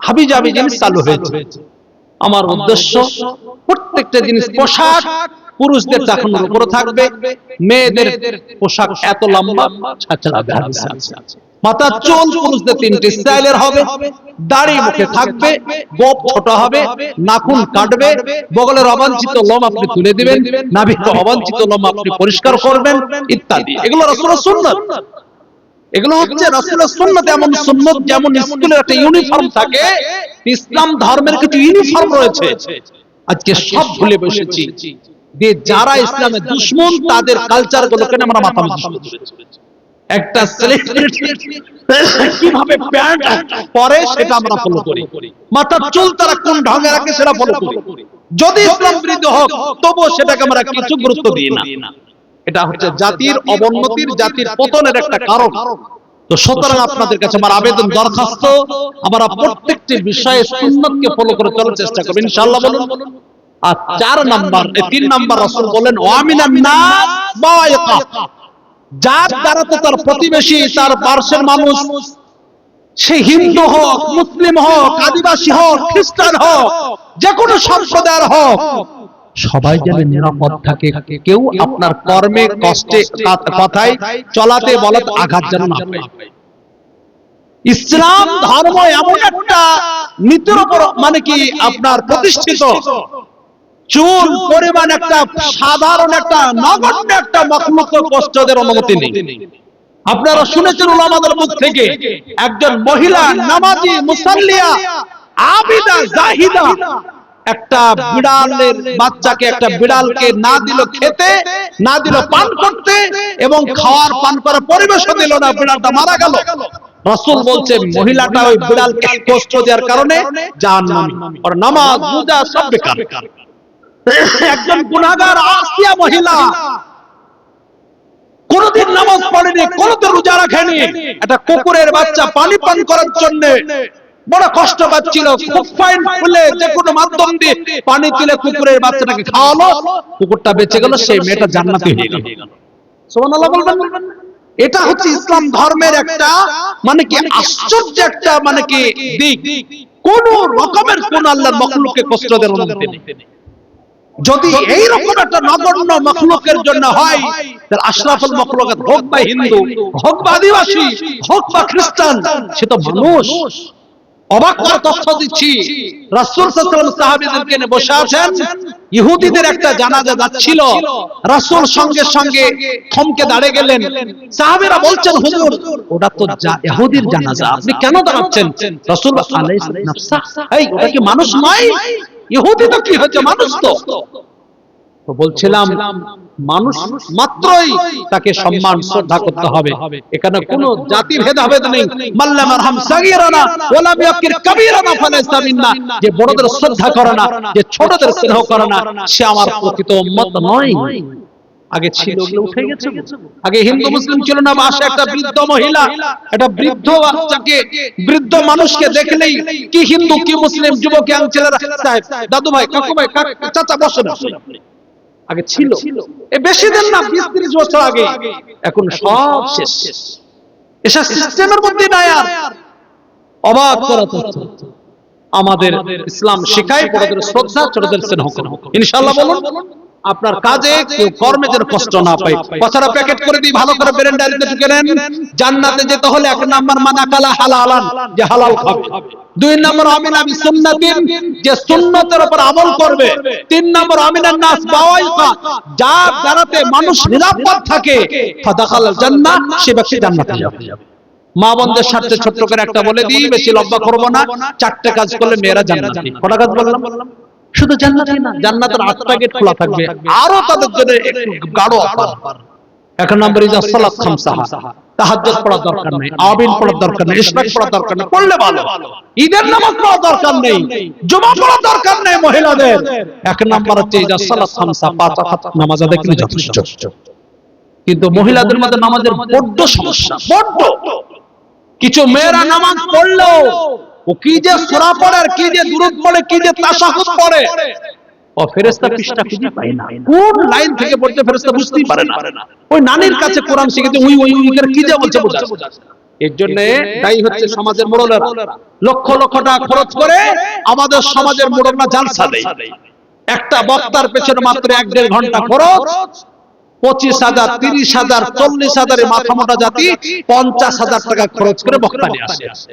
হাবিজাবি জিনিস চালু হয়েছে। আমার উদ্দেশ্য, প্রত্যেকটা জিনিস, পোশাক পুরুষদের টাকানোর উপরে থাকবে, মেয়েদের পোশাক এত লম্বা ছাছড়াবে, হাদিসে আছে। মাথার চুল পুরুষদের 3টে স্টাইলের হবে, দাড়ি মুখে থাকবে, গোপ ছোট হবে, নাখুন কাটবে, বগলের অবাঞ্ছিত লোম আপনি তুলে দিবেন, নাভির অবাঞ্ছিত লোম আপনি পরিষ্কার করবেন, ইত্যাদি। এগুলো রাসূলের সুন্নাত, এগুলো হচ্ছে রাসূলের সুন্নাত। এমন সুন্নাত যেমন স্কুলের একটা ইউনিফর্ম থাকে, ইসলাম ধর্মের কিছু ইউনিফর্ম রয়েছে, আজকে সব ভুলে বসেছি। যে যারা ইসলামের দুশমন, তাদের কালচার গুলোকে আমরা মাথা মুন্ডু করেছি। একটা সেলিব্রিটি কিভাবে প্যান্ট পরে সেটা আমরা ফলো করি, মাথার চুল তারা কোন ঢঙে রাখে সেটা ফলো করি, যদি ইসলাম বিরোধী হোক তবুও সেটাকে আমরা কিছু গুরুত্ব দিই না। এটা হচ্ছে জাতির অবনতির, জাতির পতনের একটা কারণ। তো সুতরাং আপনাদের কাছে আমার আবেদন, দরখাস্ত, আমরা প্রত্যেকটি বিষয়ে সুন্নতকে ফলো করে চলার চেষ্টা করব, ইনশাআল্লাহ। বলুন। আর 4 নাম্বার, 3 নাম্বার রাসূল বলেন, ওয়ামিনান নাস বায়কা, যার দ্বারা তো তার প্রতিবেশী, তার পার্শ্বের মানুষ, সে হিন্দু হোক, মুসলিম হোক, আদিবাসী হোক, খ্রিস্টান হোক, যে কোনো সম্প্রদায়ের হোক, সবাই যেন নিরাপদ থাকে, কেউ আপনার কর্মে, কষ্টে, কথায়, চলাতে বলাতে আঘাত যেন না পায়। ইসলাম ধর্ম এমন একটা নীতির উপর মানে কি আপনার প্রতিষ্ঠিত, চুল পরিমাণ একটা সাধারণ একটা নগণ্য একটা মখলুককে কষ্ট দেওয়ার অনুমতি নেই। আপনারা শুনেছেন উলামাদের মুখ থেকে, একজন মহিলা নামাজি, মুসাল্লিয়া, আবিদা, জাহিদা, একটা বিড়ালের বাচ্চাকে, একটা বিড়ালকে না দিল খেতে, না দিল পান করতে, এবং খাওয়ার পান করার পরিবেশও দিল না, বিড়ালটা মারা গেল। রাসূল বলছেন মহিলাটা ওই বিড়ালকে কষ্ট দেওয়ার কারণে জাহান্নামী, ওর নামাজ রোজা সব বেকার। একজন গুনাহগার আসিয়া মহিলা, কোনদিন নামাজ পড়েনি, কোনদিন রোজা রাখেনি, একটা কুকুরের বাচ্চা পানি পান করার জন্য বড় কষ্ট পাচ্ছিল, খুব ফাইন খুলে যে কোনো মাধ্যম দিয়ে পানি তুলে কুকুরের বাচ্চাটাকে খাওয়ালো, কুকুরটা বেঁচে গেল, সেই মেয়েটা জান্নাতি হয়ে গেল। সুবহানাল্লাহ বলবেন। এটা হচ্ছে ইসলাম ধর্মের একটা মানে কি আশ্চর্য একটা মানে কি দিক, কোন রকমের কোন আল্লাহর মাখলুককে কষ্ট দেওয়ার অনুমতি নেই। যদি এই রকম একটা নগণ্য মাখলুকের জন্য হয়, তাহলে আশরাফুল মাখলুকাত হোক বা হিন্দু, হোক বা আদিবাসী, হোক বা খ্রিস্টান, সে তো মানুষ। অবাক করা তথ্য দিচ্ছি, রাসূল সাল্লাল্লাহু আলাইহি ওয়াসাল্লাম সাহাবীদেরকে নিয়ে বসে আছেন, ইহুদিদের একটা জানাজা যাচ্ছিল, রাসূল সঙ্গে সঙ্গে থমকে দাঁড়িয়ে গেলেন। সাহাবীরা বলছেন, হুজুর ওটা তো ইহুদির জানাজা, আপনি কেন দাঁড়াচ্ছেন? রাসূল আলাইহিস নাফসা, এই ওটা কি মানুষ নয়? ইহুদি তো কি হচ্ছে, মানুষ তো। তো বলছিলাম মানুষ মাত্রই তাকে সম্মান শ্রদ্ধা করতে হবে, এখানে কোনো জাতি ভেদাভেদ নেই। মাল্লাম আরহাম সাগীরানা ওয়া লাম ইয়াকির কাবীরানা ফালাইসা মিন্না, যে বড়দের শ্রদ্ধা করে না, যে ছোটদের স্নেহ করে না, সে আমার প্রকৃত উম্মত নয়। আগে ছিল, ওগুলো উঠে গেছে। আগে হিন্দু মুসলিম ছিল না, বাসে একটা বৃদ্ধ মহিলা, একটা বৃদ্ধ বাচ্চাকে, বৃদ্ধ মানুষকে দেখলেই কি হিন্দু কি মুসলিম, যুবক ইয়াং ছেলেরা, সাহেব, দাদু ভাই, কাকু ভাই, চাচা বসেন, আগে ছিল। এ বেশি দিন না, 20-30 বছর আগে। এখন সব শেষ, এসব সিস্টেমের মধ্যে নাই। আর অবাক করা তথ্য, আমাদের ইসলাম শেখায় বড়দের শ্রদ্ধা, ছোটদের স্নেহ করো, ইনশাআল্লাহ। বলুন। আপনার কাজে কেউ কর্মে যেন কষ্ট না পায়। কথাটা প্যাকেট করে দিই, ভালো করে ব্রেন ডায়েরিতে ঢুকে নেন। জান্নাতে যেতে হলে 1 নাম্বার মানাকালা হালালান, যে হালাল খাবে। 2 নাম্বার আমিনা বিসুন্নাতিন, যে সুন্নতের উপর আমল করবে। 3 নাম্বার আমিনান নাস বাওয়াইকা, যার দ্বারাতে মানুষ নিরাপদ থাকে, ফাদাখালাল জান্নাহ, সে ব্যক্তি জান্নাতে যাবে। মা বোনদের স্বার্থে ছোট্ট করে একটা বলে দিই, বেশি লম্বা করব না। 4টে কাজ করলে মেয়েরা জান্নাতি। কটা কাজ বললাম? শুধু জান্নাতি না, জান্নাতের 8টা গেট খোলা থাকবে, আরো তাদের জন্য একটু গাঢ় অফার। এক নম্বর ইজা সালাত খামসাহা, তাহাজ্জুদ পড়ার দরকার নেই, আবিন পড়ার দরকার নেই, ইশরাক পড়ার দরকার নেই, পড়লে ভালো। ঈদের নামাজ পড়ার দরকার নেই, জুমা পড়ার দরকার নেই মহিলাদের। এক নম্বর হচ্ছে ইজা সালাত খামসা, পাঁচ ওয়াক্ত নামাজ আদায় করলে যথেষ্ট। কিন্তু মহিলাদের মধ্যে নামাজের বড্ড সমস্যা, বড্ড। কিছু মেয়েরা নামাজ পড়লেও ও কি যে সূরা পড়ে, আর কি যে দুরূদ পড়ে, কি যে তাশাহুদ পড়ে, ও ফেরেশতা পৃষ্ঠা খুঁজে পায় না, কোন লাইন থেকে পড়তে ফেরেশতা বুঝতেই পারে না। ওই নানির কাছে কোরআন শিখেছে, ওই ওই ওই কি যে বলছে বোঝা। এর জন্য দায়ী হচ্ছে সমাজের মোড়লেরা। লক্ষ লক্ষ টাকা খরচ করে আমাদের সমাজের মোড়লরা জালসা দেয়। একটা বক্তার পেছনে মাত্র 1-1.5 ঘন্টা খরচ, 25,000, 30,000, 40,000 এর মাথা মোটা জাতি 50,000 টাকা খরচ করে বক্তা নিয়ে আসে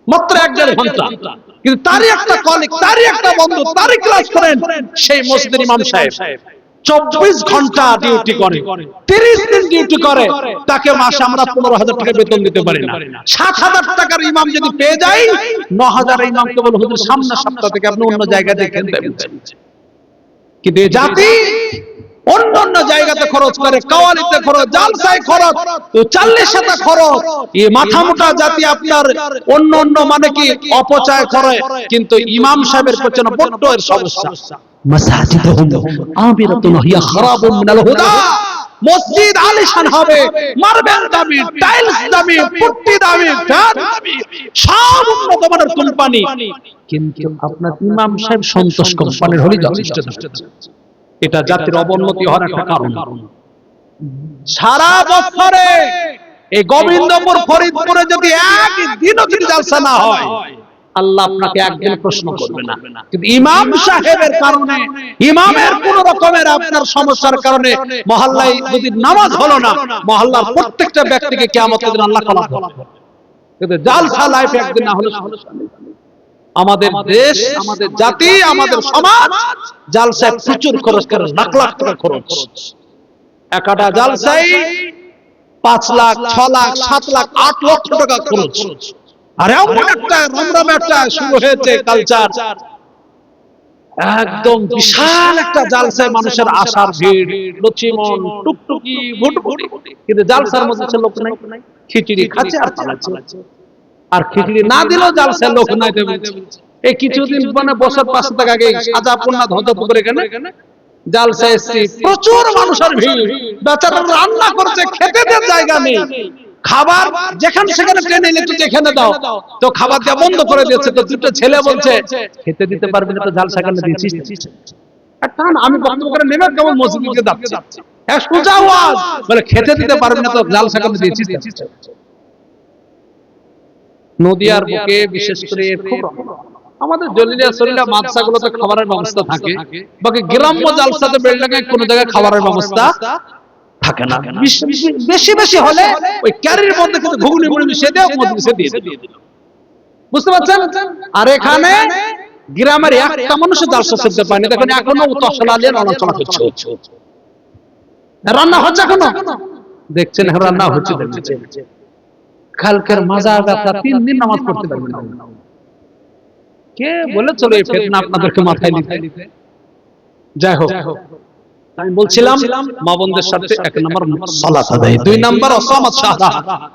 মাত্র 1-1.5 ঘন্টা। কিন্তু তারই একটা কলিগ, তারই একটা বন্ধু, তারই ক্লাস করেন সেই মসজিদের ইমাম সাহেব 24 ঘন্টা ডিউটি করে, 30 দিন ডিউটি করে, তাকে মাসে আমরা 15,000 টাকা বেতন দিতে পারি না। 7,000 টাকার ইমাম যদি পেয়ে যাই, 9,000 ইমামকে বলে হুজুর সামনের সপ্তাহ থেকে আপনি অন্য জায়গায় দেখেন। কিন্তু এই জাতি অন্য অন্য জায়গাতে খরচ করে, কাওয়ালিতে খরচ, জালসায় খরচ, 40 খরচ। এই মাথা মোটা জাতি আপনার অন্য অন্য মানে কি অপচয় করে, কিন্তু ইমাম সাহেবের পেছনে বড্ড এর সমস্যা। মাসাজিদুহুম আমিরাতুন হিয়া খারাবুন মিনাল হুদা, মসজিদ আলিশান হবে, মার্বেল দামি, টাইলস দামি, পুট্টি দামি, ফ্যান দামি, সব উন্নত মানের কোম্পানি, কিন্তু আপনার ইমাম সাহেব সন্তোষ কোম্পানির হলেই যথেষ্ট। এটা জাতির অবনতি হওয়ার একটা কারণ। সারা বছরে এই গোবিন্দপুর ফরিদপুরে যদি একদিনও যদি জালসা না হয়, আল্লাহ আপনাকে একদিন প্রশ্ন করবে না। কিন্তু ইমাম সাহেবের কারণে, ইমামের কোন রকমের আপনার সমস্যার কারণে মহল্লায় যদি নামাজ হলো না, মহল্লার প্রত্যেকটা ব্যক্তিকে কিয়ামতের দিন আল্লাহ ক্ষমা করবে। কিন্তু জালসা লাইফে একদিন না হলে সমস্যা নেই। আমাদের দেশ, আমাদের জাতি, আমাদের সমাজ জালসায় প্রচুর খরচ করে, লাখ লাখ টাকা খরচ। একটা জালসায় 5 লাখ, 6 লাখ, 7 লাখ, 8 লক্ষ টাকা খরচ। আর এমন একটা রমরম একটা শুরু হয়েছে কালচার, একদম বিশাল একটা জালসায় মানুষের আসার ভিড়, লচিমন, টুকটুকি, ভুটভুটি, কিন্তু জালসার মধ্যে লোক নাই, খিচুড়ি খাচ্ছে আর চালাচ্ছে। আর খিচুড়ি না দিলেও জালসায় লোক নাই দেবে। এই কিছুদিন মানে বছর 5 টাকা আগে সাজাপুরনা ধ্বজপুকুর এখানে জালসায় এসেছি, প্রচুর মানুষের ভিড়, বেচারা রান্না করছে, খেতে দেওয়ার জায়গা নেই। খাবার যেখানে সেখানে টেনে এনে একটু যেখানে দাও, তো খাবার দেওয়া বন্ধ করে দিয়েছে। তো দুটো ছেলে বলছে খেতে দিতে পারবে না, তো জালসা কেন দিয়েছিস? আমি বক্তব্য করে নেমে কেমন মসজিদে যাচ্ছি, সোজা আওয়াজ বলে খেতে দিতে পারবে না, তো জালসা কেন দিয়েছিস? নদিয়ার বুকে বিশেষ করে খুব আমাদের জলিলিয়া সলিলা মাদ্রাসাগুলোতে খাবারের ব্যবস্থা থাকে, বাকি গ্রাম্য জালসাতে বিল্ডিংয়ে কোনো জায়গায় খাবারের ব্যবস্থা থাকে না। বেশি বেশি হলে ওই ক্যারির মধ্যে কিন্তু ঘুগনি মুড়ি মিশিয়ে দেয়, মজলিসে দিয়ে দিল। বুঝতে পারছেন? আর এখানে গ্রামের একটা মানুষের জালসা শিখতে পায়নি, দেখেন এখনো তসলা নিয়ে নড়াচড়া হচ্ছে। রান্না হচ্ছে এখনো, দেখছেন রান্না হচ্ছে। কালকের মাজা ব্যথা, 3 দিন নামাজ পড়তে পারবে না। কে বলেছিল এই ফিতনা আপনাদেরকে মাথায় নিতে? যাই হোক, আমি বলছিলাম মা বোনদের সাথে 1 নম্বর সালাত আদায়, 2 নম্বর আসামাত শাহরা,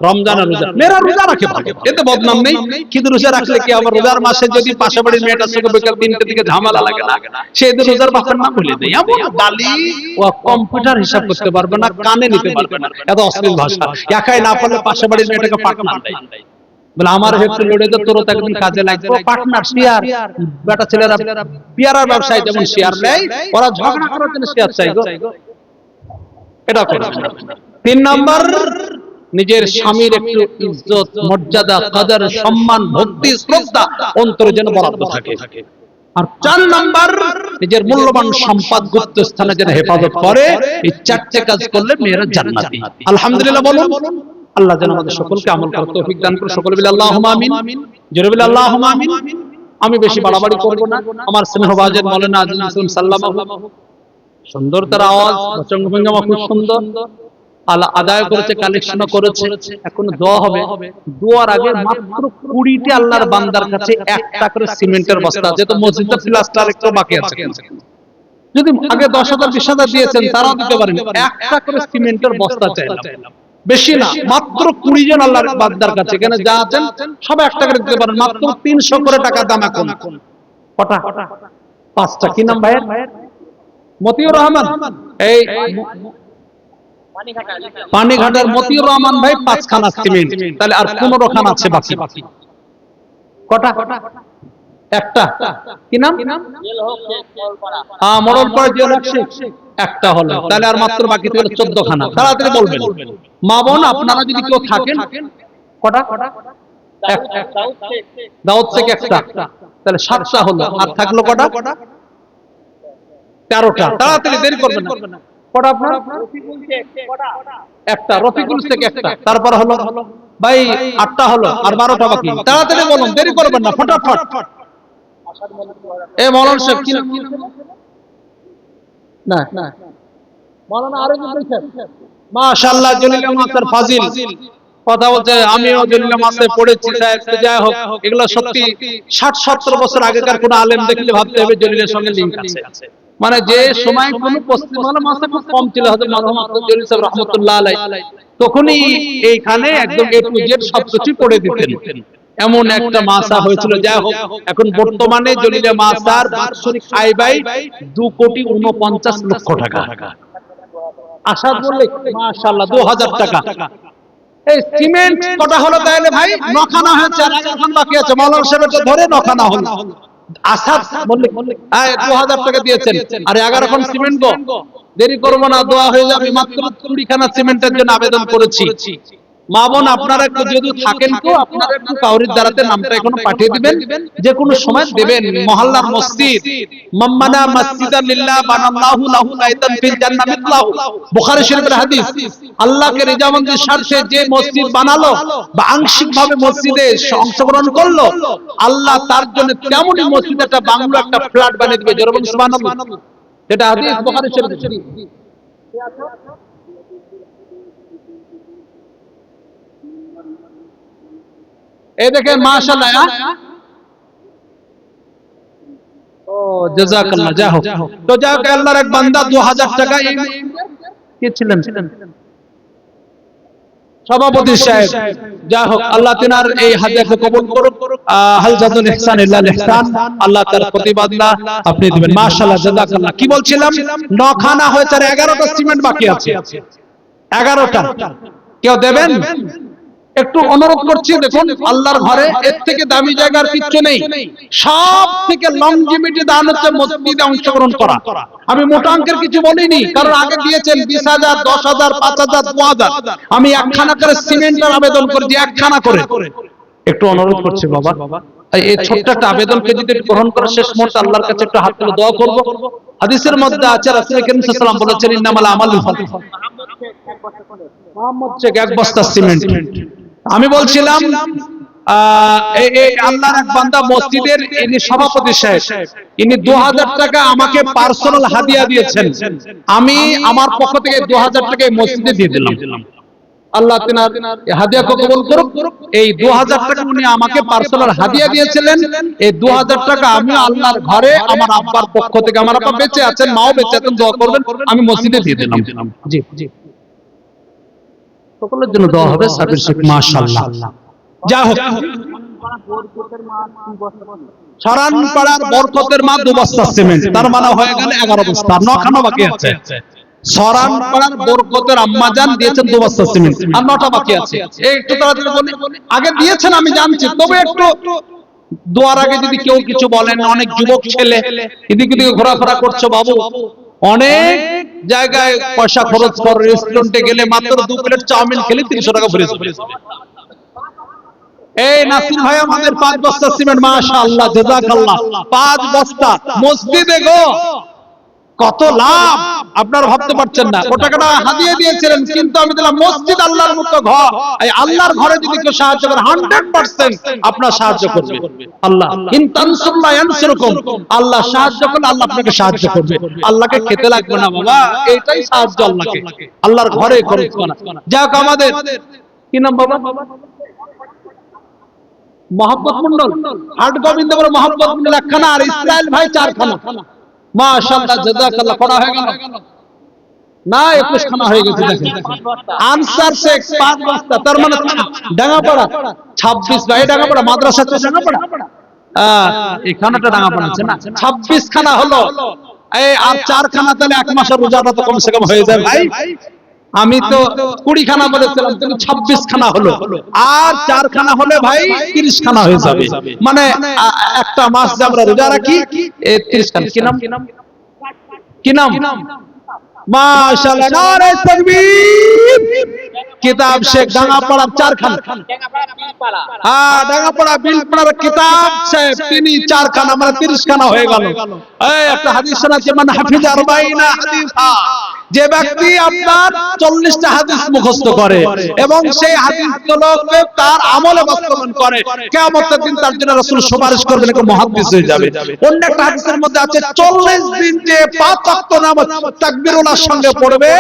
রমজানের রোজা। মেয়েরা রোজা রাখে ভালো, এতে বদনাম নেই, কিন্তু রোজা রাখলে কি আবার রোজার মাসে যদি পাশে বাড়ির মেয়েটার সঙ্গে বিকাল 3টে দিকে ঝামেলা লাগে না, সেদিন রোজার বাপের নাম বলে দেয়। এমন গালি ও কম্পিউটার হিসাব করতে পারবে না, কানে নিতে পারবে না, এত অশ্লীল ভাষা। একাই না পারলে পাশে বাড়ির মেয়েটাকে পার্টনার দেয়, বলে আমার একটু লড়ে দে, তোর তো একদিন কাজে লাগবে। পার্টনার শেয়ার, বেটা ছেলেরা পেয়ারার ব্যবসায় যেমন শেয়ার নেয়, ওরা ঝগড়া করার জন্য শেয়ার চাই গো, এটা করে। 3 নম্বর, নিজের স্বামীর একটু ইজ্জত, মর্যাদা, কদর, সম্মান, ভক্তি, শ্রদ্ধা অন্তরে যেন বরাদ্দ থাকে। আর 4 নম্বর, নিজের মূল্যবান সম্পদ গুপ্ত স্থানে যেন হেফাজত করে। এই 4টে কাজ করলে মেয়েরা জান্নাতি। আলহামদুলিল্লাহ বলুন। আল্লাহ যেন আমাদের সকলকে আমল করার তৌফিক দান করে। সকলে বলি আল্লাহুম্মা আমিন, জোরে বলি আল্লাহুম্মা আমিন। আমি বেশি বাড়াবাড়ি করব না। আমার স্নেহভাজন মাওলানা আজিজ হোসেন সাল্লাল্লাহু, সুন্দর তার আওয়াজ, বচনভঙ্গিমা খুব সুন্দর, আল্লাহ আদায় করেছে, কালেকশন করেছে। এখন দোয়া হবে, দোয়ার আগে মাত্র 20টি আল্লাহর বান্দার কাছে একটা করে সিমেন্টের বস্তা আছে, তো মসজিদটা প্লাস্টার একটু বাকি আছে। যদি আগে 10,000 20,000 দিয়েছেন তারাও দিতে পারেন, একটা করে সিমেন্টের বস্তা চাইলাম, বেশি না, মাত্র 20 জন আল্লাহর বান্দার কাছে এখানে যা আছেন সবাই একটা করে দিতে পারেন, মাত্র 300 করে টাকা দাম। এখন কটা? 5টা। কি নাম ভাইয়ের? মতিউর রহমান। এই পানিঘাটের মতিউর রহমান ভাই 5 খানা সিমেন্ট, তাহলে আর 15 খানা আছে বাকি। কটা? একটা। কি নাম? মোড়লপাড়া জিওলক শেখ, একটা হলো, তাহলে আর মাত্র বাকি থেকে 14 খানা। তাড়াতাড়ি বলবেন মা বোন, আপনারা যদি কেউ থাকেন। কটা? দাউদ শেখ একটা, তাহলে 7টা হলো, আর থাকলো কটা? 13টা। তাড়াতাড়ি, দেরি করবেন না। কটা আপনার? একটা। রফিকুল শেখ একটা, তারপর হলো ভাই 8টা হলো, আর 12টা বাকি। তাড়াতাড়ি বলুন, দেরি করবেন না, ফটাফট। এ মৌলানা সাহেব কি না মৌলানা আরো বলছেন মাশাআল্লাহ, জলিলা মাসের ফাজিল কথা বলছে। আমিও জলিলা মাসে পড়েছি সাহেব। যাই হোক, এগুলো সত্যি 60-70 বছর আগেকার কোন আলেম দেখলে ভাবতে হবে জলিলের সঙ্গে লিংক আছে। মানে যে সময় কোন পশ্চিমবাংলা মাসে খুব কম ছিল, হযরত মাওলানা আব্দুল জলিল সাহেব রাহমাতুল্লাহ আলাইহি, তখনই এইখানে একদম এ টু জেড সবকিছু পড়ে দিতেন, এমন একটা মাসা হয়েছিল। যাই হোক, এখন বর্তমানে জলিলে মাসার বাৎসরিক আয় ব্যয় 2,49,00,000 টাকা। আশা বললে মাশাআল্লাহ 2,000 টাকা। এই সিমেন্ট কটা হলো তাহলে ভাই? 9 খানা হয়েছে, আর 11 খানা বাকি আছে। মাওলানা সাহেবটা ধরে 9 খানা হলো। আসাদ বললে 2,000 টাকা দিয়েছেন, আর 11 খান সিমেন্ট গো। দেরি করবো না, দোয়া হয়ে যাবে। মাত্র 20 খানা সিমেন্টের জন্য আবেদন করেছি। মা বোন, আপনারা একটু যদি থাকেন তো আপনারা একটু কাউরির দ্বারাতে নামটা এখনো পাঠিয়ে দিবেন, যে কোনো সময় দেবেন। মহল্লার মসজিদ, মাম্মানা মসজিদান লিল্লাহ বানাল্লাহু লাহু বাইতান ফিল জান্নাহ মিথলাহু, বুখারী শরীফের হাদিস। আল্লাহকে রিজামন্দির স্বার্থে যে মসজিদ বানালো বা আংশিকভাবে মসজিদে অংশগ্রহণ করলো, আল্লাহ তার জন্য তেমনই মসজিদে একটা বাংলো, একটা ফ্ল্যাট বানিয়ে দিবে। জোরে বলুন সুবহানাল্লাহ। এটা হাদিস, বুখারী শরীফের। এই দেখেন মাশাআল্লাহ। ও জাযাকাল্লাহ। যাই হোক, তো যাই হোক, আল্লাহর এক বান্দা 2,000 টাকা কি ছিলেন সভাপতি সাহেব। যাই হোক, আল্লাহ তিনার এই হাদিয়াকে কবুল করুন। হাল জাযাতুল ইহসান ইল্লাল ইহসান, আল্লাহ তার প্রতিবাদনা আপনি দিবেন। মাশাআল্লাহ, জাযাকাল্লাহ। কি বলছিলাম? 9 খানা হয়েছে, আর 11টা সিমেন্ট বাকি আছে। 11টা কেউ দেবেন? একটু অনুরোধ করছি, দেখুন আল্লাহর ঘরে এর থেকে দামি জায়গার কিচ্ছু নেই। সব থেকে লংজিভিটি দান হচ্ছে মসজিদে অংশগ্রহণ করা। আমি মোটা অঙ্কের কিছু বলিনি, কারণ আগে দিয়েছেন 20,000, 10,000, 5,000, 2,000। আমি একখানা করে সিমেন্টের আবেদন করেছি, একখানা করে। একটু অনুরোধ করছি বাবা, এই ছোট্ট একটা আবেদনকে যদি গ্রহণ করে শেষ মুহূর্তে আল্লাহর কাছে একটু হাত তুলে দোয়া করব। হাদিসের মধ্যে আছে, রাসূল করিম সাল্লাল্লাহু আলাইহি ওয়াসাল্লাম বলেছেন, ইন্নামাল আমালু মুহাম্মদ শেখ 1 বস্তা সিমেন্ট। আমি বলছিলাম আল্লাহর এক বান্দা মসজিদের ইনি সভাপতি সাহেব, ইনি 2,000 টাকা আমাকে পার্সোনাল হাদিয়া দিয়েছেন। আমি আমার পক্ষ থেকে 2,000 টাকা মসজিদে দিয়ে দিলাম। আল্লাহ তিনার হাদিয়াকে কবুল করুক। এই 2,000 টাকা উনি আমাকে পার্সোনাল হাদিয়া দিয়েছিলেন। এই 2,000 টাকা আমি আল্লাহর ঘরে আমার আব্বার পক্ষ থেকে, আমার আব্বা বেঁচে আছেন, মাও বেঁচে আছেন, দোয়া করবেন, আমি মসজিদে দিয়ে দিলাম। জি জি, সকলের জন্য দোয়া হবে। সাবির শেখ মাশাআল্লাহ। যা হোক, সারানপাড়ার বরকতের মা 2 বস্তা সিমেন্ট, তার মানে হয়ে গেল 11 বস্তা। 9 খানা বাকি আছে। সারানপাড়ার বরকতের আম্মা জান দিয়েছেন 2 বস্তা সিমেন্ট, আর 9টা বাকি আছে। একটু তাড়াতাড়ি বলি, আগে দিয়েছেন আমি জানছি, তবে একটু দোয়ার আগে যদি কেউ কিছু বলেন। অনেক যুবক ছেলে এদিকে দিকে ঘোরাফেরা করছে বাবু, অনেক জায়গায় পয়সা খরচ করে, রেস্টুরেন্টে গেলে মাত্র 2 প্লেট চাউমিন খেলে 300 টাকা ভরে যাবে। এই নাসির ভাই আমাদের 5 বস্তা সিমেন্ট, মাশাআল্লাহ, জাযাকাল্লাহ। 5 বস্তা মসজিদে গো, কত লাভ আপনারা ভাবতে পারছেন না। ও টাকাটা হাদিয়া দিয়েছিলেন, কিন্তু আমি দিলাম মসজিদ, আল্লাহর মুক্ত ঘর। এই আল্লাহর ঘরে যদি কেউ সাহায্য করে 100% আপনার সাহায্য করবে আল্লাহ। ইন তানসুরুল্লাহ ইয়ানসুরকুম, আল্লাহ সাহায্য করলে আল্লাহ আপনাকে সাহায্য করবে। আল্লাহকে খেতে লাগবে না বাবা, এইটাই সাহায্য আল্লাহকে, আল্লাহর ঘরে খরচ করা। যাক, আমাদের কি নাম বাবা? মোহাম্মদ মন্ডল, হাট গোবিন্দপুর মোহাম্মদ মন্ডল 1 খানা, আর ইসরাইল ভাই 4 খানা। মাশাআল্লাহ, জাযাকাল্লাহ। করা হয়ে গেল না? 21 খানা হয়ে গেছে। দেখেন আনসার শেখ 5 বস্তা, তার মানে ডাঙ্গাপাড়া 26। ভাই ডাঙ্গাপাড়া মাদ্রাসা তো ডাঙ্গাপাড়া, এখানেটা ডাঙ্গাপাড়া আছে না? 26 খানা হলো। এই আর 4 খানা, তাহলে এক মাসের রোজাটা তো কমসে কম হয়ে যায় ভাই। আমি তো 20 খানা বলেছিলাম, কিন্তু 26 খানা হলো। আর 4 খানা হলে ভাই 30 খানা হয়ে যাবে। মানে একটা মাস যে আমরা রোজা রাখি 30 খানা। কি নাম? মাশাআল্লাহ, নারে তাকবীর। কিতাব শেখ ডাঙ্গাপাড়ার 4 খানা। হ্যাঁ, ডাঙ্গাপাড়া বিলপাড়ার কিতাব সাহেব তিনি 4 খানা, মানে 30 খানা হয়ে গেল। এই একটা হাদিস শোনাচ্ছে, মান হাফিজ 40 হাদিসা, যে ব্যক্তি আপনার 40টা হাদিস মুখস্থ করে এবং সেই হাদিসগুলোকে তার আমলে বাস্তবায়ন করে, কিয়ামতের দিন তার জন্য রাসূল সুপারিশ করবেন, একটা মুহাদ্দিস হয়ে যাবে। অন্য একটা হাদিসের মধ্যে আছে 40 দিন যে 5 ওয়াক্ত নামাজ তাকবীরুল্লাহর সঙ্গে পড়বে,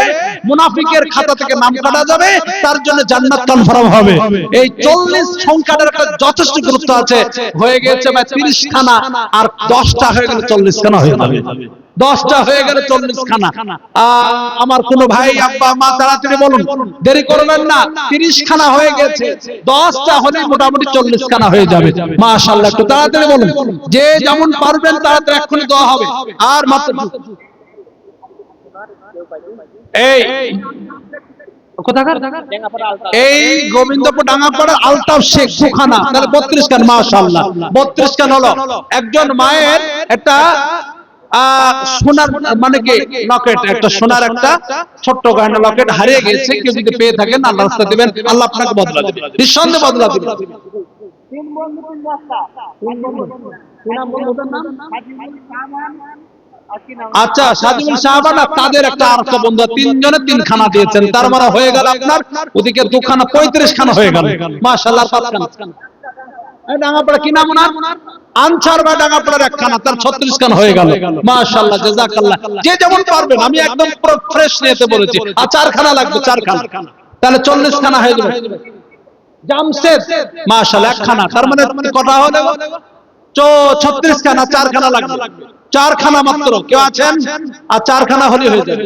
মুনাফিকের খাতা থেকে নাম কাটা যাবে, তার জন্য জান্নাত কনফার্ম হবে। এই 40 সংখ্যাটার একটা যথেষ্ট গুরুত্ব আছে। হয়ে গেছে ভাই 30 খানা, আর 10টা হয়ে গেলে 40 খানা হয়ে যাবে। 10টা হয়ে গেলে 40 খানা। আমার কোন ভাই আব্বা মা তাড়াতাড়ি বলুন, দেরি করবেন না। 30 খানা হয়ে গেছে, 10টা হলে মোটামুটি 40 খানা হয়ে যাবে। মাশাআল্লাহ, একটু তাড়াতাড়ি বলুন, যে যেমন পারবেন তাড়াতাড়ি এক্ষুনি দেওয়া হবে। আর মাত্র এই এই গোবিন্দপুর ডাঙ্গাপাড়ার আলতাফ শেখ সুখানা, তাহলে 32 খান। মাশাআল্লাহ, 32 খান হলো। একজন মায়ের একটা সোনার মানে কি লকেট, একটা সোনার একটা ছোট্ট গয়না লকেট হারিয়ে গেছে। কেউ যদি পেয়ে থাকেন আল্লাহ রাস্তা দিবেন, আল্লাহ আপনাকে বদলা দিবেন, নিঃসন্দেহে বদলা দিবেন। আচ্ছা, সাজিবুল শাহবান তাদের একটা আরেকটা বন্ধু, 3 জনে 3 খানা দিয়েছেন, তার মানে হয়ে গেল আপনার ওদিকে 2 খানা, 35 খানা হয়ে গেল। মাশাআল্লাহ, 5 খানা। ডাঙ্গাপাড়া কি নাম ওনার? আনসার বা ডাঙ্গাপাড়ার 1 খানা, তার 36 খানা হয়ে গেল। মাশাআল্লাহ, জাযাকাল্লাহ। যে যেমন পারবেন, আমি একদম পুরো ফ্রেশ নিতে বলেছি। আর 4 খানা লাগবে, 4 খানা, তাহলে 40 খানা হয়ে যাবে। জামশেদ মাশাআল্লাহ 1 খানা, তার মানে কটা হলো? 36 খানা, 4 খানা লাগবে। 4 খানা মাত্র। কেউ আছেন? আর 4 খানা হলে হয়ে যাবে।